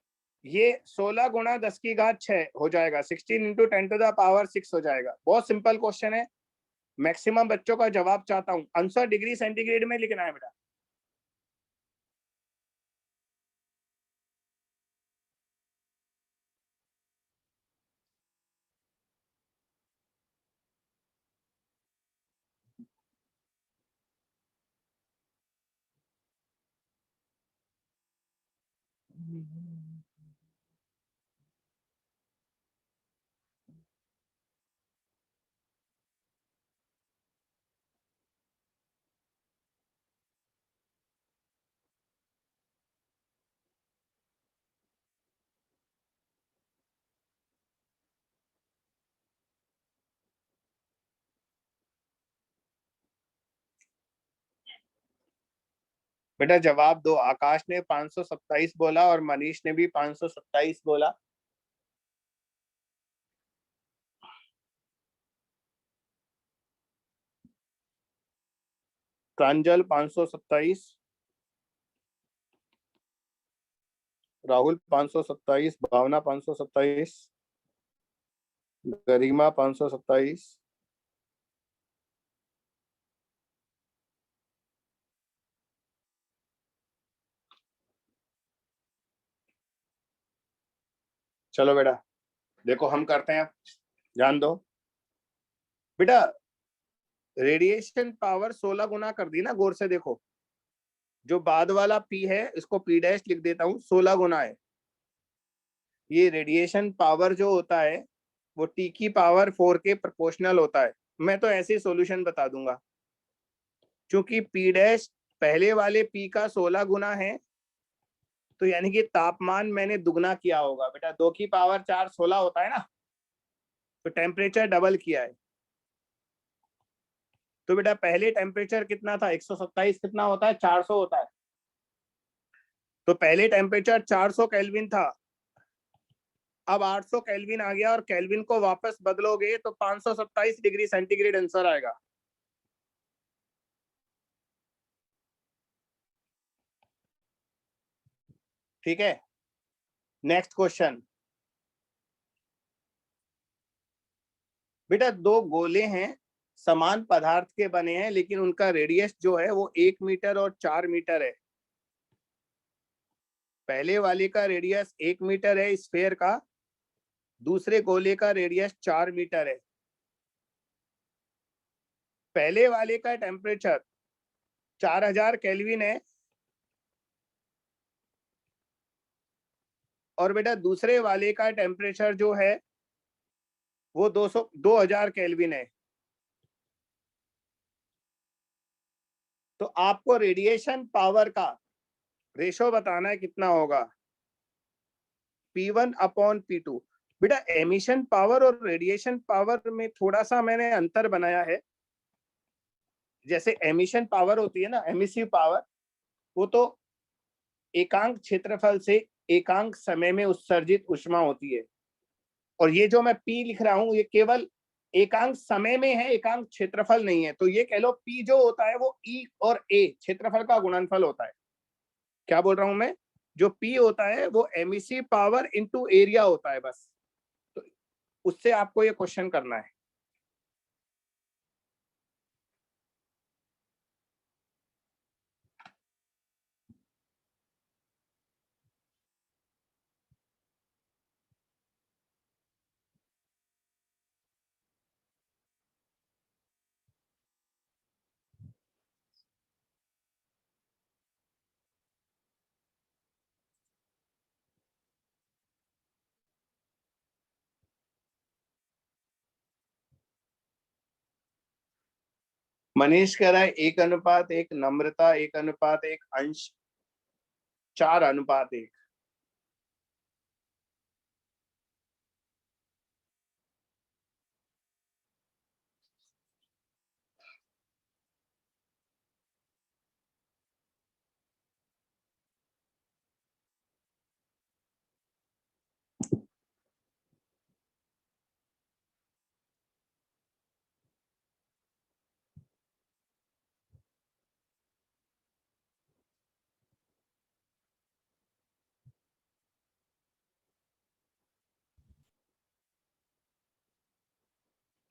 ये 16 गुणा 10 की घात 6 हो जाएगा? 16 इंटू 10 to the power 6 हो जाएगा। बहुत सिंपल क्वेश्चन है, मैक्सिमम बच्चों का जवाब चाहता हूं। आंसर डिग्री सेंटीग्रेड में लिखना है बेटा। बेटा जवाब दो। आकाश ने 527 बोला और मनीष ने भी 527 बोला। प्रांजल 527, राहुल 527, भावना 527, गरिमा 527, चलो बेटा देखो हम करते हैं, ध्यान दो बेटा। रेडिएशन पावर 16 गुना कर दी ना, गौर से देखो। जो बाद वाला पी है इसको पी डैश लिख देता हूँ, 16 गुना है। ये रेडिएशन पावर जो होता है वो टी की पावर 4 के प्रोपोर्शनल होता है। मैं तो ऐसे ही सॉल्यूशन बता दूंगा, क्योंकि पी डैश पहले वाले पी का 16 गुना है, तो यानी कि तापमान मैंने दुगना किया होगा बेटा। 2 की पावर 4 16 होता है ना, तो टेम्परेचर डबल किया है। तो बेटा पहले टेम्परेचर कितना था, 127 कितना होता है, 400 होता है। तो पहले टेम्परेचर 400 केल्विन था, अब 800 केल्विन आ गया, और केल्विन को वापस बदलोगे तो 527 डिग्री सेंटीग्रेड आंसर आएगा। ठीक है, नेक्स्ट क्वेश्चन। बेटा दो गोले हैं, समान पदार्थ के बने हैं, लेकिन उनका रेडियस जो है वो 1 मीटर और 4 मीटर है। पहले वाले का रेडियस 1 मीटर है स्फेयर का, दूसरे गोले का रेडियस 4 मीटर है। पहले वाले का टेम्परेचर 4000 केल्विन है, और बेटा दूसरे वाले का टेम्परेचर जो है वो 2000 केल्विन है। तो आपको रेडिएशन पावर का रेशो बताना है, कितना होगा, P1 अपॉन P2। बेटा एमिशन पावर और रेडिएशन पावर में थोड़ा सा मैंने अंतर बनाया है। जैसे एमिशन पावर होती है ना, एमिसिव पावर, वो तो एकांक क्षेत्रफल से एकांक समय में उत्सर्जित ऊष्मा होती है, और ये जो मैं P लिख रहा हूं ये केवल एकांक समय में है, एकांक क्षेत्रफल नहीं है। तो ये कह लो P जो होता है वो E और A क्षेत्रफल का गुणनफल होता है। क्या बोल रहा हूं मैं, जो P होता है वो एमिसिव पावर इनटू एरिया होता है बस। तो उससे आपको ये क्वेश्चन करना है। मनीष कह रहा है 1:1, नम्रता 1:1, अंश 4:1।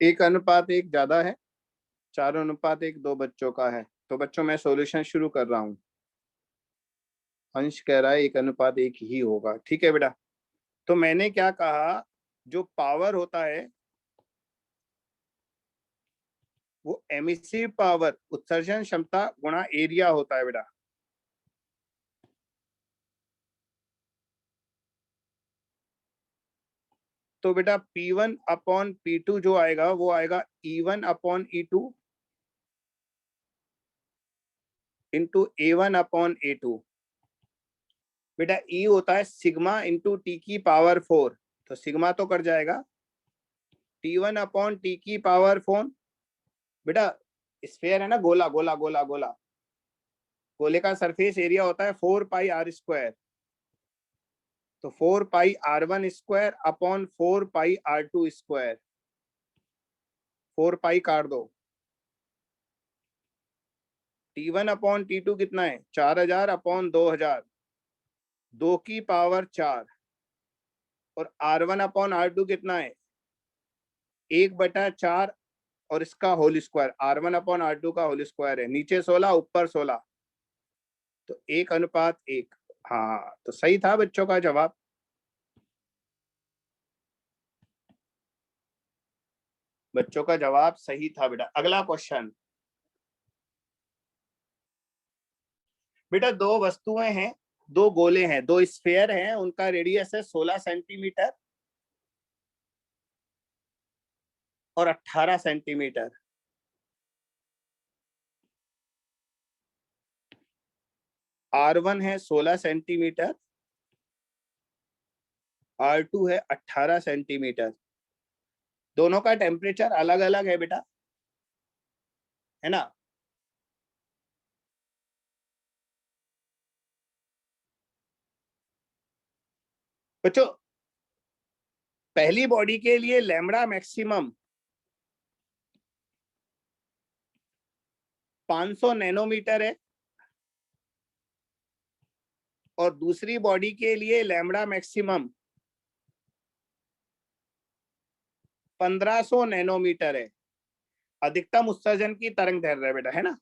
1:1 ज्यादा है, 4:1 दो बच्चों का है। तो बच्चों मैं सॉल्यूशन शुरू कर रहा हूं। अंश कह रहा है 1:1 ही होगा। ठीक है बेटा, तो मैंने क्या कहा, जो पावर होता है वो एमिसिव पावर उत्सर्जन क्षमता गुणा एरिया होता है बेटा। तो बेटा P1 अपॉन P2 जो आएगा वो आएगा E1 upon E2 into A1 upon A2। बेटा E होता है सिग्मा इंटू टी की पावर 4, तो सिग्मा तो कट जाएगा, T1 अपॉन टी की पावर 4। बेटा स्फेयर है ना, गोला गोला गोला गोला, गोले का सरफेस एरिया होता है 4πr²। तो 4πr1² अपॉन 4πr2²। 4π काट दो। T1 अपॉन T2 कितना है, 4000 अपॉन 2000, 2 की पावर 4, और R1 अपॉन R2 कितना है, 1/4 और इसका whole square. R1 upon R2 का होल स्क्वायर है, नीचे 16 ऊपर 16, तो 1:1। हाँ तो सही था बच्चों का जवाब। बच्चों का जवाब सही था बेटा। अगला क्वेश्चन, बेटा दो वस्तुएं हैं, दो गोले हैं, दो स्फेयर हैं, उनका रेडियस है 16 सेंटीमीटर और 18 सेंटीमीटर। R1 है 16 सेंटीमीटर, R2 है 18 सेंटीमीटर। दोनों का टेम्परेचर अलग अलग है बेटा, है ना। बच्चों पहली बॉडी के लिए लैम्बडा मैक्सिमम 500 नैनोमीटर है और दूसरी बॉडी के लिए लैम्बडा मैक्सिमम 1500 नैनोमीटर है। अधिकतम उत्सर्जन की तरंग दैर्घ्य बेटा, है ना।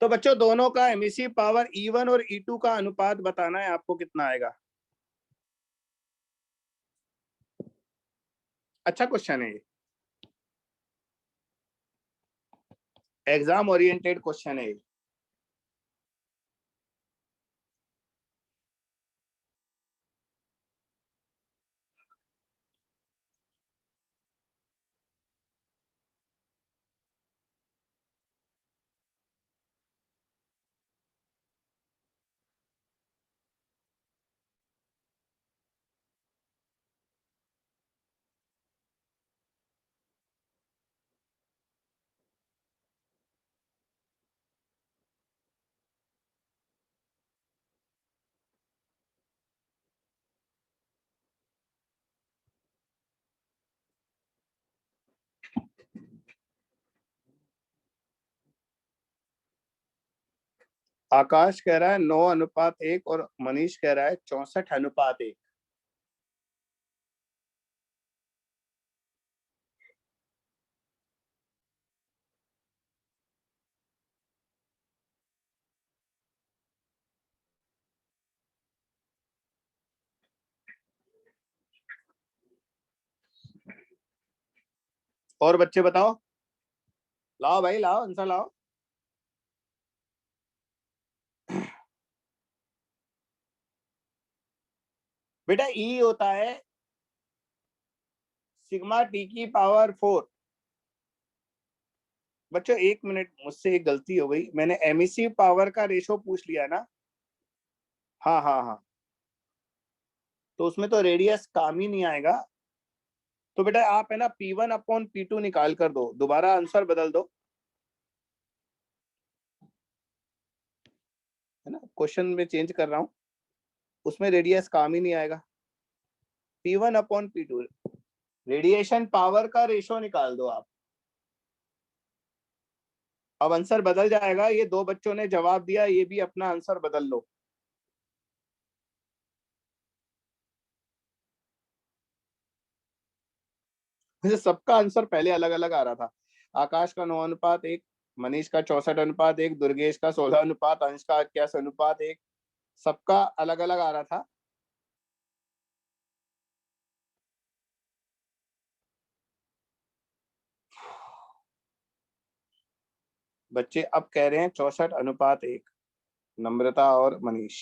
तो बच्चों दोनों का एमिसिव पावर E1 और E2 का अनुपात बताना है आपको, कितना आएगा। अच्छा क्वेश्चन है ये, एग्जाम ओरिएंटेड क्वेश्चन है। आकाश कह रहा है 9:1 और मनीष कह रहा है 64:1। और बच्चे बताओ, लाओ भाई लाओ, आंसर लाओ। बेटा E होता है सिग्मा T की पावर 4। बच्चों एक मिनट, मुझसे एक गलती हो गई, मैंने एमिसिव पावर का रेशो पूछ लिया ना। हाँ हाँ हाँ, तो उसमें तो रेडियस काम ही नहीं आएगा। तो बेटा आप है ना P1/P2 निकाल कर दो, दोबारा आंसर बदल दो, है ना। क्वेश्चन में चेंज कर रहा हूं, उसमें रेडियस काम ही नहीं आएगा। P1/P2 रेडिएशन पावर का रेशो निकाल दो आप। अब आंसर बदल जाएगा। ये दो बच्चों ने जवाब दिया, ये भी अपना आंसर बदल लो। मुझे सबका आंसर पहले अलग अलग आ रहा था। आकाश का 9:1, मनीष का 64:1, दुर्गेश का 16:, अंश का 81:1, सबका अलग अलग आ रहा था। बच्चे अब कह रहे हैं 64:1, नम्रता और मनीष।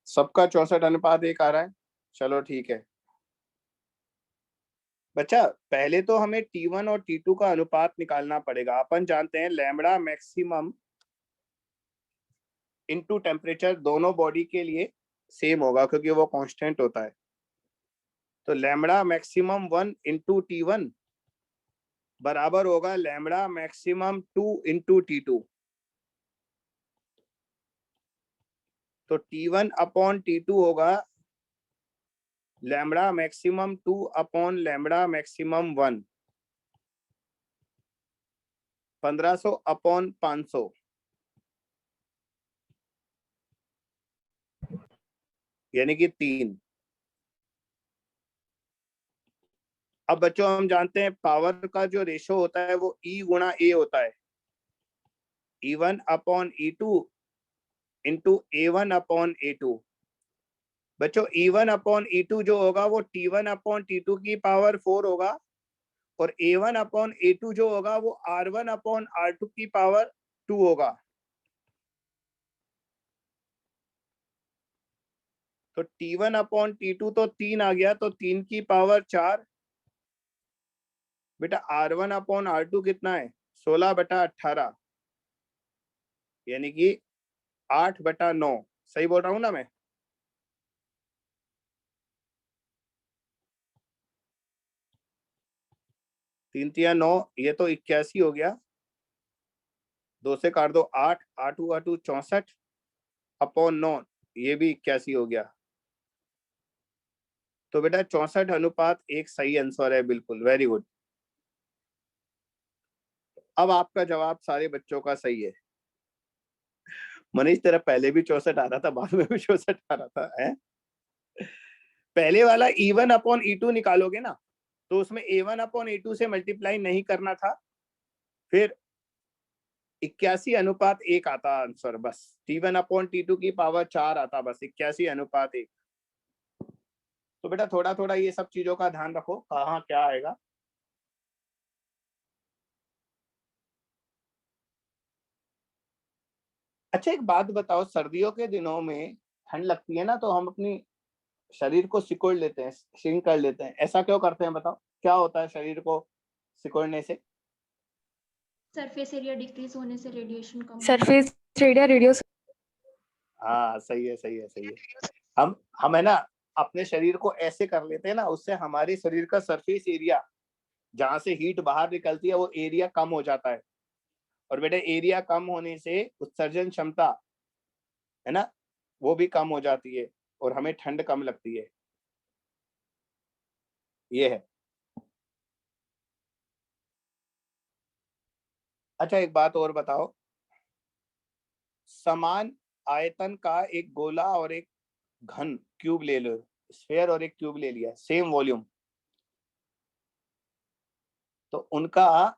सबका 64:1 आ रहा है, चलो ठीक है। बच्चा पहले तो हमें T1 और T2 का अनुपात निकालना पड़ेगा। अपन जानते हैं लैम्बडा मैक्सिमम इनटू टेम्परेचर दोनों बॉडी के लिए सेम होगा, क्योंकि वो कांस्टेंट होता है। तो लैम्बडा मैक्सिमम 1 इंटू T1 बराबर होगा लैम्बडा मैक्सिमम 2 इंटू T2। तो T1/T2 होगा lambda maximum 2 upon lambda maximum 1, 1500/500। यानी कि 3। अब बच्चों हम जानते हैं पावर का जो रेशो होता है वो E गुणा A होता है, E1 upon E2 into A1 upon A2। बच्चों E1 अपॉन E2 जो होगा वो T1 अपॉन T2 की पावर 4 होगा, और A1 अपॉन A2 जो होगा वो R1 अपॉन R2 की पावर 2 होगा। तो T1 अपॉन T2 तो 3 आ गया, तो 3 की पावर 4। बेटा R1 अपॉन R2 कितना है? 16/18, यानी कि 8/9। सही बोल रहा हूं ना मैं? तीन तिया 9, ये तो 81 हो गया। 2 से काट दो 8, 8 8 64 अपॉन 9, ये भी 81 हो गया। तो बेटा 64:1 सही आंसर है, बिल्कुल, वेरी गुड। अब आपका जवाब सारे बच्चों का सही है। मनीष तेरा पहले भी 64 आ रहा था, बाद में भी 64 आ रहा था, है? पहले वाला E1 अपॉन E2 निकालोगे ना, तो उसमें A1 अपॉन A2 से मल्टीप्लाई नहीं करना था, फिर 81:1 आता आंसर, बस। T1 अपॉन T2 की पावर 4 आता, बस 81:1। तो बेटा थोड़ा थोड़ा ये सब चीजों का ध्यान रखो, कहाँ क्या आएगा। अच्छा एक बात बताओ, सर्दियों के दिनों में ठंड लगती है ना, तो हम अपनी शरीर को सिकोड़ लेते हैं, श्रिंक कर लेते हैं। ऐसा क्यों करते हैं बताओ, क्या होता है शरीर को सिकोड़ने से? सरफेस एरिया डिक्रीज होने से रेडिएशन कम सरफेस एरिया रेडियस। हाँ सही है, सही है, सही है। हम है ना अपने शरीर को ऐसे कर लेते हैं ना, उससे हमारे शरीर का सरफेस एरिया, जहां से हीट बाहर निकलती है, वो एरिया कम हो जाता है। और बेटे एरिया कम होने से उत्सर्जन क्षमता, है ना, वो भी कम हो जाती है, और हमें ठंड कम लगती है। ये है। अच्छा एक बात और बताओ, समान आयतन का एक गोला और एक घन क्यूब ले लो, स्फीयर और एक क्यूब ले लिया, सेम वॉल्यूम, तो उनका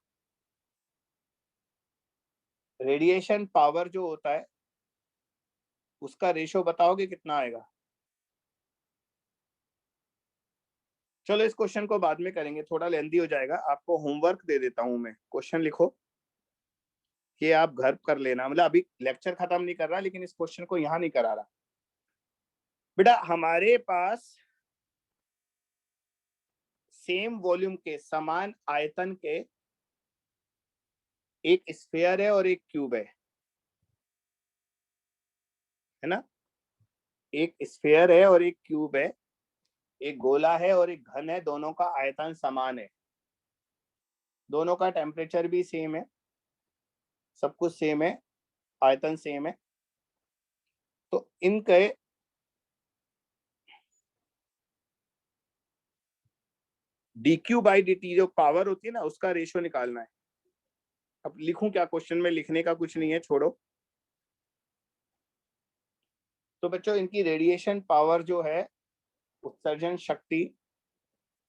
रेडिएशन पावर जो होता है उसका रेशो बताओगे कितना आएगा? चलो इस क्वेश्चन को बाद में करेंगे, थोड़ा लेंथी हो जाएगा। आपको होमवर्क दे देता हूं मैं, क्वेश्चन लिखो, ये आप घर कर लेना। मतलब अभी लेक्चर खत्म नहीं कर रहा, लेकिन इस क्वेश्चन को यहां नहीं करा रहा। बेटा हमारे पास सेम वॉल्यूम के, समान आयतन के एक स्फीयर है और एक क्यूब है ना? एक स्फीयर है और एक क्यूब है, एक गोला है और एक घन है, दोनों का आयतन समान है, दोनों का टेम्परेचर भी सेम है, सब कुछ सेम है, आयतन सेम है। तो इनके dQ/dt जो पावर होती है ना, उसका रेशो निकालना है। अब लिखूं क्या क्वेश्चन में? लिखने का कुछ नहीं है, छोड़ो। तो बच्चों इनकी रेडिएशन पावर जो है, उत्सर्जन शक्ति,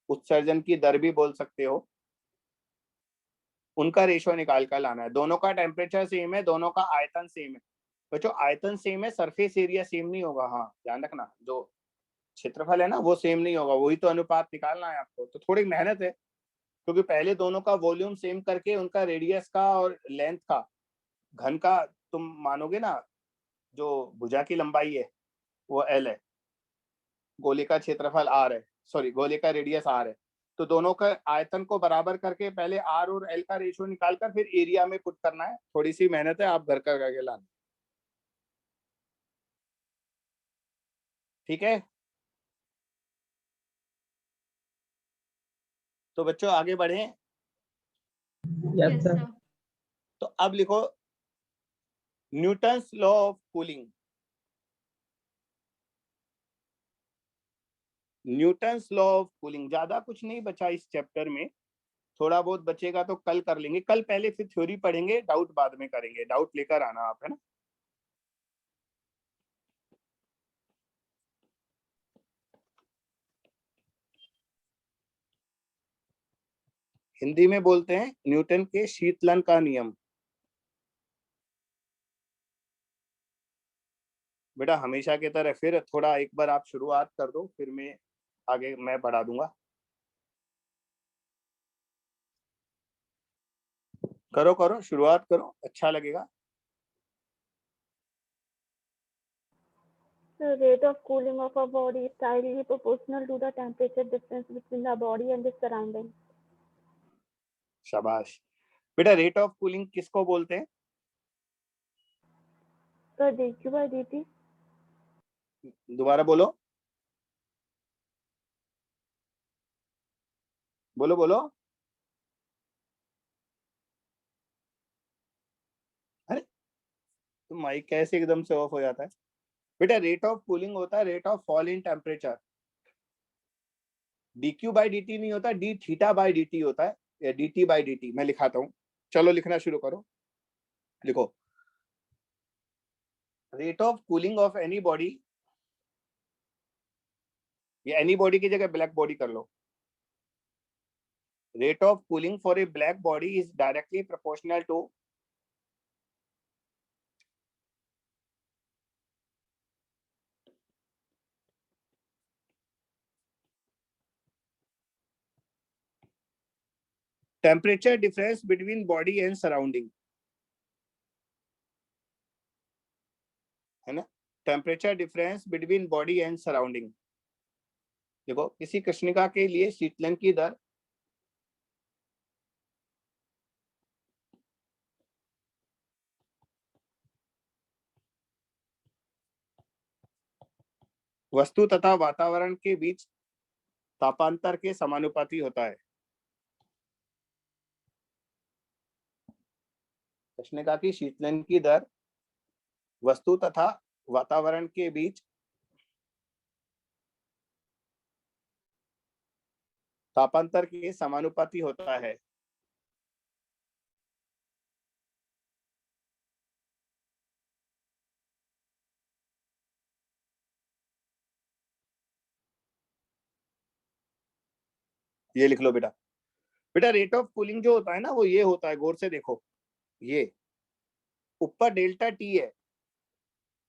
उत्सर्जन की दर भी बोल सकते हो, उनका रेशो निकाल कर लाना है। दोनों का टेम्परेचर सेम है, दोनों का आयतन सेम है। बच्चों आयतन सेम है, सरफेस एरिया सेम नहीं होगा। हाँ ध्यान रखना, जो क्षेत्रफल है ना वो सेम नहीं होगा, वही तो अनुपात निकालना है आपको। तो थोड़ी मेहनत है, क्योंकि पहले दोनों का वॉल्यूम सेम करके उनका रेडियस का और लेंथ का, घन का, तुम मानोगे ना, जो भुजा की लंबाई है वो L है, गोले का क्षेत्रफल R है, सॉरी गोले का रेडियस R है। तो दोनों का आयतन को बराबर करके पहले R और L का रेशियो निकालकर फिर एरिया में पुट करना है। थोड़ी सी मेहनत है, आप घर का करके लाना। ठीक है, तो बच्चों आगे बढ़े। Yes yes sir. सर। तो अब लिखो Newton's law of cooling. Newton's law of cooling, ज्यादा कुछ नहीं बचा इस चैप्टर में, थोड़ा बहुत बचेगा तो कल कर लेंगे। कल पहले फिर थ्योरी पढ़ेंगे, डाउट बाद में करेंगे। डाउट लेकर आना आप, है ना? हिंदी में बोलते हैं न्यूटन के शीतलन का नियम। बेटा हमेशा की तरह फिर थोड़ा एक बार आप शुरुआत कर दो, फिर मैं आगे मैं बढ़ा दूंगा। करो करो शुरुआत करो, अच्छा लगेगा। The rate of cooling of a body is directly proportional to the temperature difference between the body and its surroundings. शाबाश बेटा, रेट ऑफ कूलिंग किसको बोलते हैं? So dq by dt. दोबारा बोलो बोलो बोलो। अरे तो माइक कैसे एकदम से ऑफ हो जाता है? बेटा रेट ऑफ कूलिंग होता है rate of fall in temperature. dq by dt नहीं होता, d थीटा बाई dt होता है, या dt बाई dt। मैं लिखाता हूँ, चलो लिखना शुरू करो। लिखो, rate of cooling of any body, या एनी बॉडी की जगह ब्लैक बॉडी कर लो। Rate of cooling for a black body is directly proportional to temperature difference between body and surrounding, है ना? Temperature difference between body and surrounding. देखो किसी कृष्णिका के लिए शीतलन की दर वस्तु तथा वातावरण के बीच तापांतर के समानुपाती होता है। कृष्णिका की शीतलन की दर वस्तु तथा वातावरण के बीच तापांतर के समानुपाती होता है। ये लिख लो बेटा। बेटा रेट ऑफ कूलिंग जो होता है ना, वो ये होता है, गौर से देखो, ये ऊपर डेल्टा टी है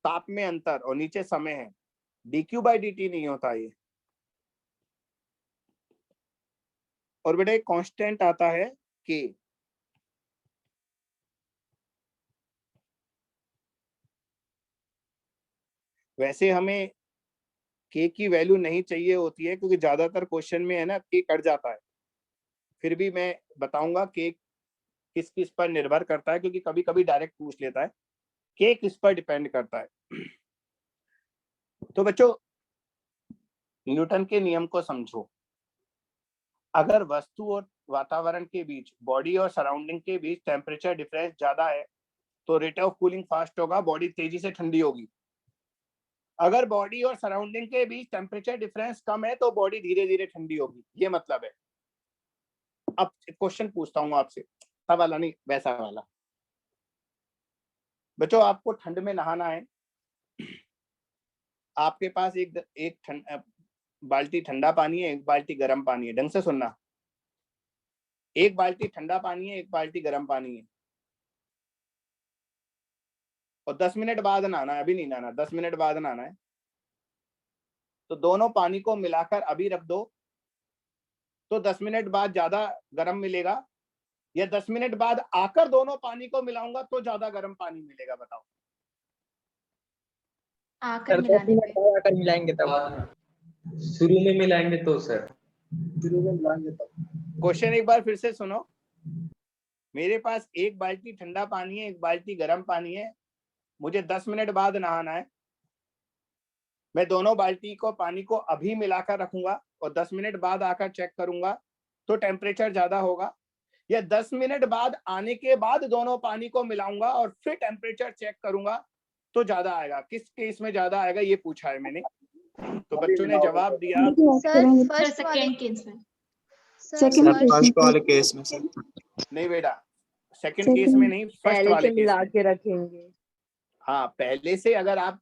ताप में अंतर, और नीचे समय है। dq बाई dt नहीं होता ये। और बेटा एक कांस्टेंट आता है k। वैसे हमें k की वैल्यू नहीं चाहिए होती है, क्योंकि ज्यादातर क्वेश्चन में है ना k कट जाता है। फिर भी मैं बताऊंगा k किस किस पर निर्भर करता है, क्योंकि कभी कभी डायरेक्ट पूछ लेता है। k किस पर डिपेंड करता है? तो बच्चों न्यूटन के नियम को समझो। अगर वस्तु और वातावरण के बीच, बॉडी और सराउंडिंग के बीच टेम्परेचर डिफरेंस ज्यादा है तो रेट ऑफ कूलिंग फास्ट होगा, बॉडी तेजी से ठंडी होगी। अगर बॉडी और सराउंडिंग के बीच टेम्परेचर डिफरेंस कम है तो बॉडी धीरे धीरे ठंडी होगी। ये मतलब है। अब क्वेश्चन पूछता हूँ आपसे, सा वाला नहीं, वैसा वाला। बच्चों आपको ठंड में नहाना है, आपके पास एक बाल्टी ठंडा पानी है, एक बाल्टी गर्म पानी है। ढंग से सुनना, एक बाल्टी ठंडा पानी है, एक बाल्टी गर्म पानी है, और 10 मिनट बाद नहाना है। अभी नहीं नहाना, 10 मिनट बाद नहाना है। तो दोनों पानी को मिलाकर अभी रख दो तो 10 मिनट बाद ज्यादा गर्म मिलेगा, या 10 मिनट बाद आकर दोनों पानी को मिलाऊंगा तो ज्यादा गर्म पानी मिलेगा? बताओ। आकर सर 10 मिलाने मिनट पे। बाद आकर मिलाएंगे तब। शुरू में मिलाएंगे तो सर। शुरू में मिलाएंगे तब। क्वेश्चन एक बार फिर से सुनो। मेरे पास एक बाल्टी ठंडा पानी है, एक बाल्टी गर्म पानी है, मुझे 10 मिनट बाद नहाना है। मैं दोनों बाल्टी को पानी को अभी मिलाकर रखूंगा और 10 मिनट बाद आकर चेक करूंगा तो टेम्परेचर ज्यादा होगा, या 10 मिनट बाद आने के बाद दोनों पानी को मिलाऊंगा और फिर टेम्परेचर चेक करूंगा तो ज्यादा आएगा? किस केस में ज्यादा आएगा ये पूछा है मैंने। तो बच्चों ने जवाब दिया सर सर फर्स्ट वाले सेकंड केस में। सेकंड फर्स्ट वाले केस में सर। नहीं बेटा, सेकंड केस में नहीं, फर्स्ट पहले वाले से केस मिला में। के रखेंगे। हाँ, पहले से अगर आप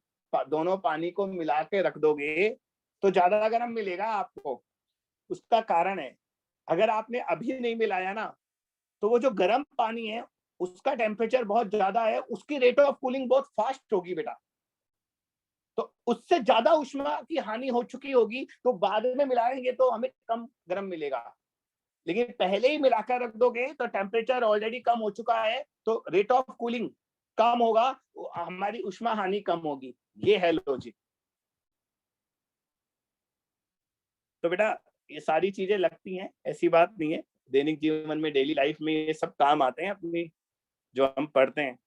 दोनों पानी को मिला के रख दोगे तो ज्यादा गर्म मिलेगा आपको। उसका कारण है, अगर आपने अभी नहीं मिलाया ना, तो वो जो गर्म पानी है उसका टेम्परेचर बहुत ज्यादा है, उसकी रेट ऑफ कूलिंग बहुत फास्ट होगी बेटा, तो उससे ज्यादा ऊष्मा की हानि हो चुकी होगी, तो बाद में मिलाएंगे तो हमें कम गर्म मिलेगा। लेकिन पहले ही मिलाकर रख दोगे तो टेम्परेचर ऑलरेडी कम हो चुका है, तो रेट ऑफ कूलिंग कम होगा, हमारी ऊष्मा हानि कम होगी। ये है लॉजिक। तो बेटा ये सारी चीजें लगती हैं, ऐसी बात नहीं है, दैनिक जीवन में डेली लाइफ में ये सब काम आते हैं अपनी, जो हम पढ़ते हैं।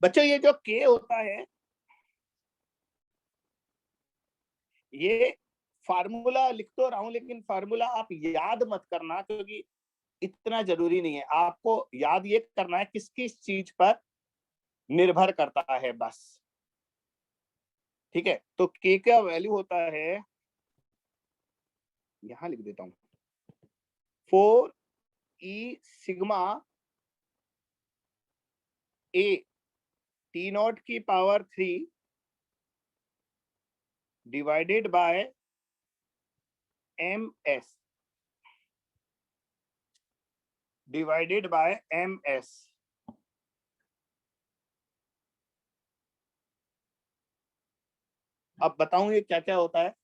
बच्चों ये जो के होता है, ये फार्मूला लिख तो रहा हूं, लेकिन फार्मूला आप याद मत करना, क्योंकि इतना जरूरी नहीं है। आपको याद ये करना है किस किस चीज पर निर्भर करता है, बस। ठीक है, तो के का वैल्यू होता है, यहां लिख देता हूं, 4e सिग्मा a T0 की power 3 divided by ms divided by ms। अब बताऊं ये क्या क्या होता है।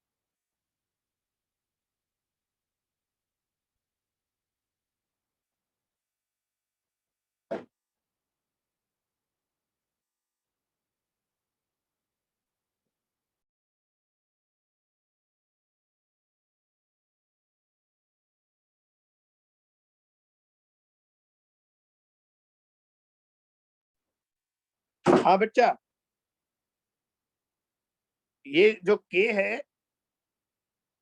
हाँ बच्चा, ये जो के है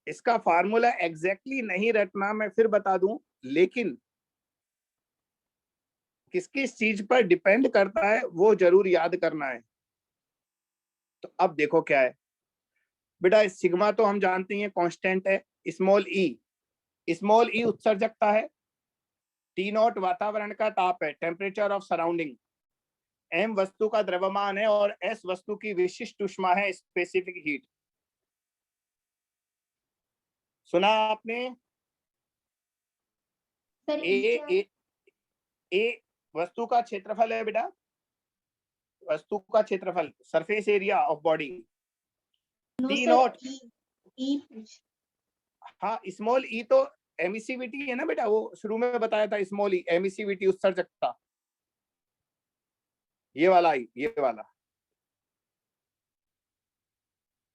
इसका फार्मूला एग्जैक्टली नहीं रटना, मैं फिर बता दूं, लेकिन किस किस चीज पर डिपेंड करता है वो जरूर याद करना है। तो अब देखो क्या है बेटा, सिग्मा तो हम जानते हैं कांस्टेंट है, स्मॉल ई उत्सर्जकता है, T0 वातावरण का ताप है, टेम्परेचर ऑफ सराउंडिंग, m वस्तु का द्रव्यमान है और s वस्तु की विशिष्ट ऊष्मा है, स्पेसिफिक हीट। सुना आपने? सर ए वस्तु का क्षेत्रफल है बेटा, वस्तु का क्षेत्रफल, surface area of body. T0 हाँ, स्मॉल ई तो एमिसिविटी है ना बेटा, वो शुरू में बताया था, स्मॉल ई एमिसिविटी उत्सर्जकता, ये वाला ई, ये वाला।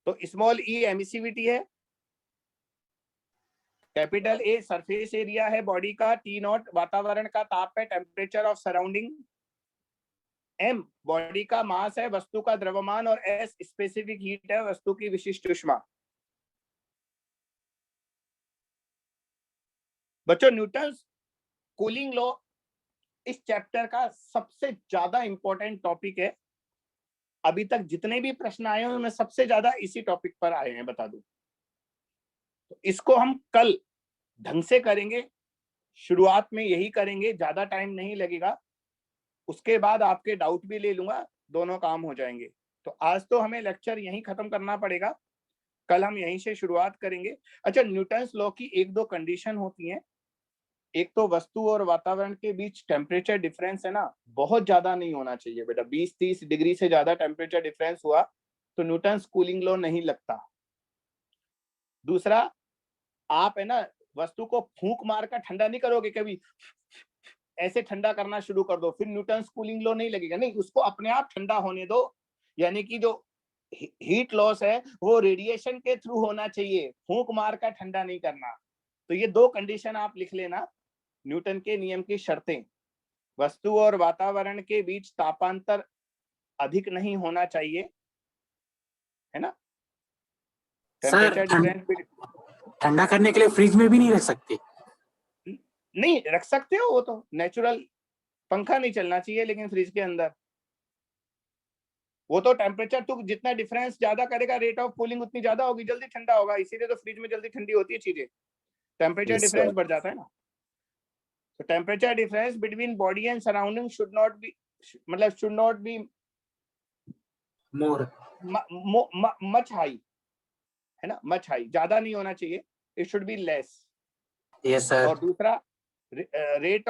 तो स्मॉल ई एमिसिविटी है, कैपिटल ए सरफेस एरिया है बॉडी का, T0 वातावरण का ताप है, temperature of surrounding, m body का मास है, वस्तु का द्रव्यमान, और s स्पेसिफिक हीट है, वस्तु की विशिष्ट ऊष्मा। बच्चों न्यूटन कूलिंग लॉ इस चैप्टर का सबसे ज्यादा इंपॉर्टेंट टॉपिक है। अभी तक जितने भी प्रश्न आए हैं उनमें सबसे ज्यादा इसी टॉपिक पर आए हैं, बता दूं। तो इसको हम कल ढंग से करेंगे, शुरुआत में यही करेंगे, ज्यादा टाइम नहीं लगेगा, उसके बाद आपके डाउट भी ले लूंगा, दोनों काम हो जाएंगे। तो आज तो हमें लेक्चर यहीं खत्म करना पड़ेगा, कल हम यहीं से शुरुआत करेंगे। अच्छा, न्यूटन्स लॉ की एक दो कंडीशन होती हैं, एक तो वस्तु और वातावरण के बीच टेम्परेचर डिफरेंस है ना, बहुत ज्यादा नहीं होना चाहिए बेटा, 20-30 डिग्री से ज्यादा टेम्परेचर डिफरेंस हुआ तो न्यूटन्स कूलिंग लॉ नहीं लगता। दूसरा, आप है ना वस्तु को फूंक मार कर ठंडा नहीं करोगे, कभी ऐसे ठंडा करना शुरू कर दो, फिर न्यूटन्स कूलिंग लॉ नहीं लगेगा, नहीं, उसको अपने आप ठंडा होने दो। यानी कि जो हीट लॉस है वो रेडिएशन के थ्रू होना चाहिए, फूंक मार कर ठंडा नहीं करना। तो ये दो कंडीशन आप लिख लेना, न्यूटन के नियम की शर्तें, वस्तु और वातावरण के बीच तापांतर अधिक नहीं होना चाहिए, है ना, टेम्परेचर डिफरेंस ठंडा करने के लिए फ्रिज में भी नहीं रख सकते? नहीं रख सकते हो, वो तो नेचुरल, पंखा नहीं चलना चाहिए लेकिन फ्रिज के अंदर, वो तो टेम्परेचर तो जितना डिफरेंस ज्यादा करेगा रेट ऑफ कूलिंग उतनी ज्यादा होगी, जल्दी ठंडा होगा, इसीलिए तो फ्रिज में जल्दी ठंडी होती है चीजें, टेम्परेचर डिफरेंस बढ़ जाता है ना। तो temperature difference between body and surrounding should not be, मतलब should not be more much high, है ना, मच हाई, ज्यादा नहीं होना चाहिए। it should be less. Yes, sir. और दूसरा rate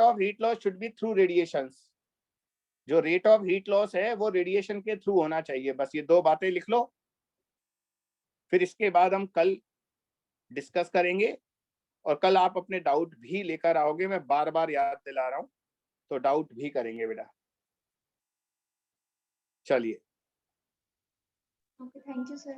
of heat loss should be through radiations. जो rate of heat loss है वो रेडिएशन के थ्रू होना चाहिए. बस ये 2 बातें लिख लो, फिर इसके बाद हम कल डिस्कस करेंगे और कल आप अपने डाउट भी लेकर आओगे. मैं बार बार याद दिला रहा हूं, तो डाउट भी करेंगे बेटा. चलिए. Okay, thank you, sir.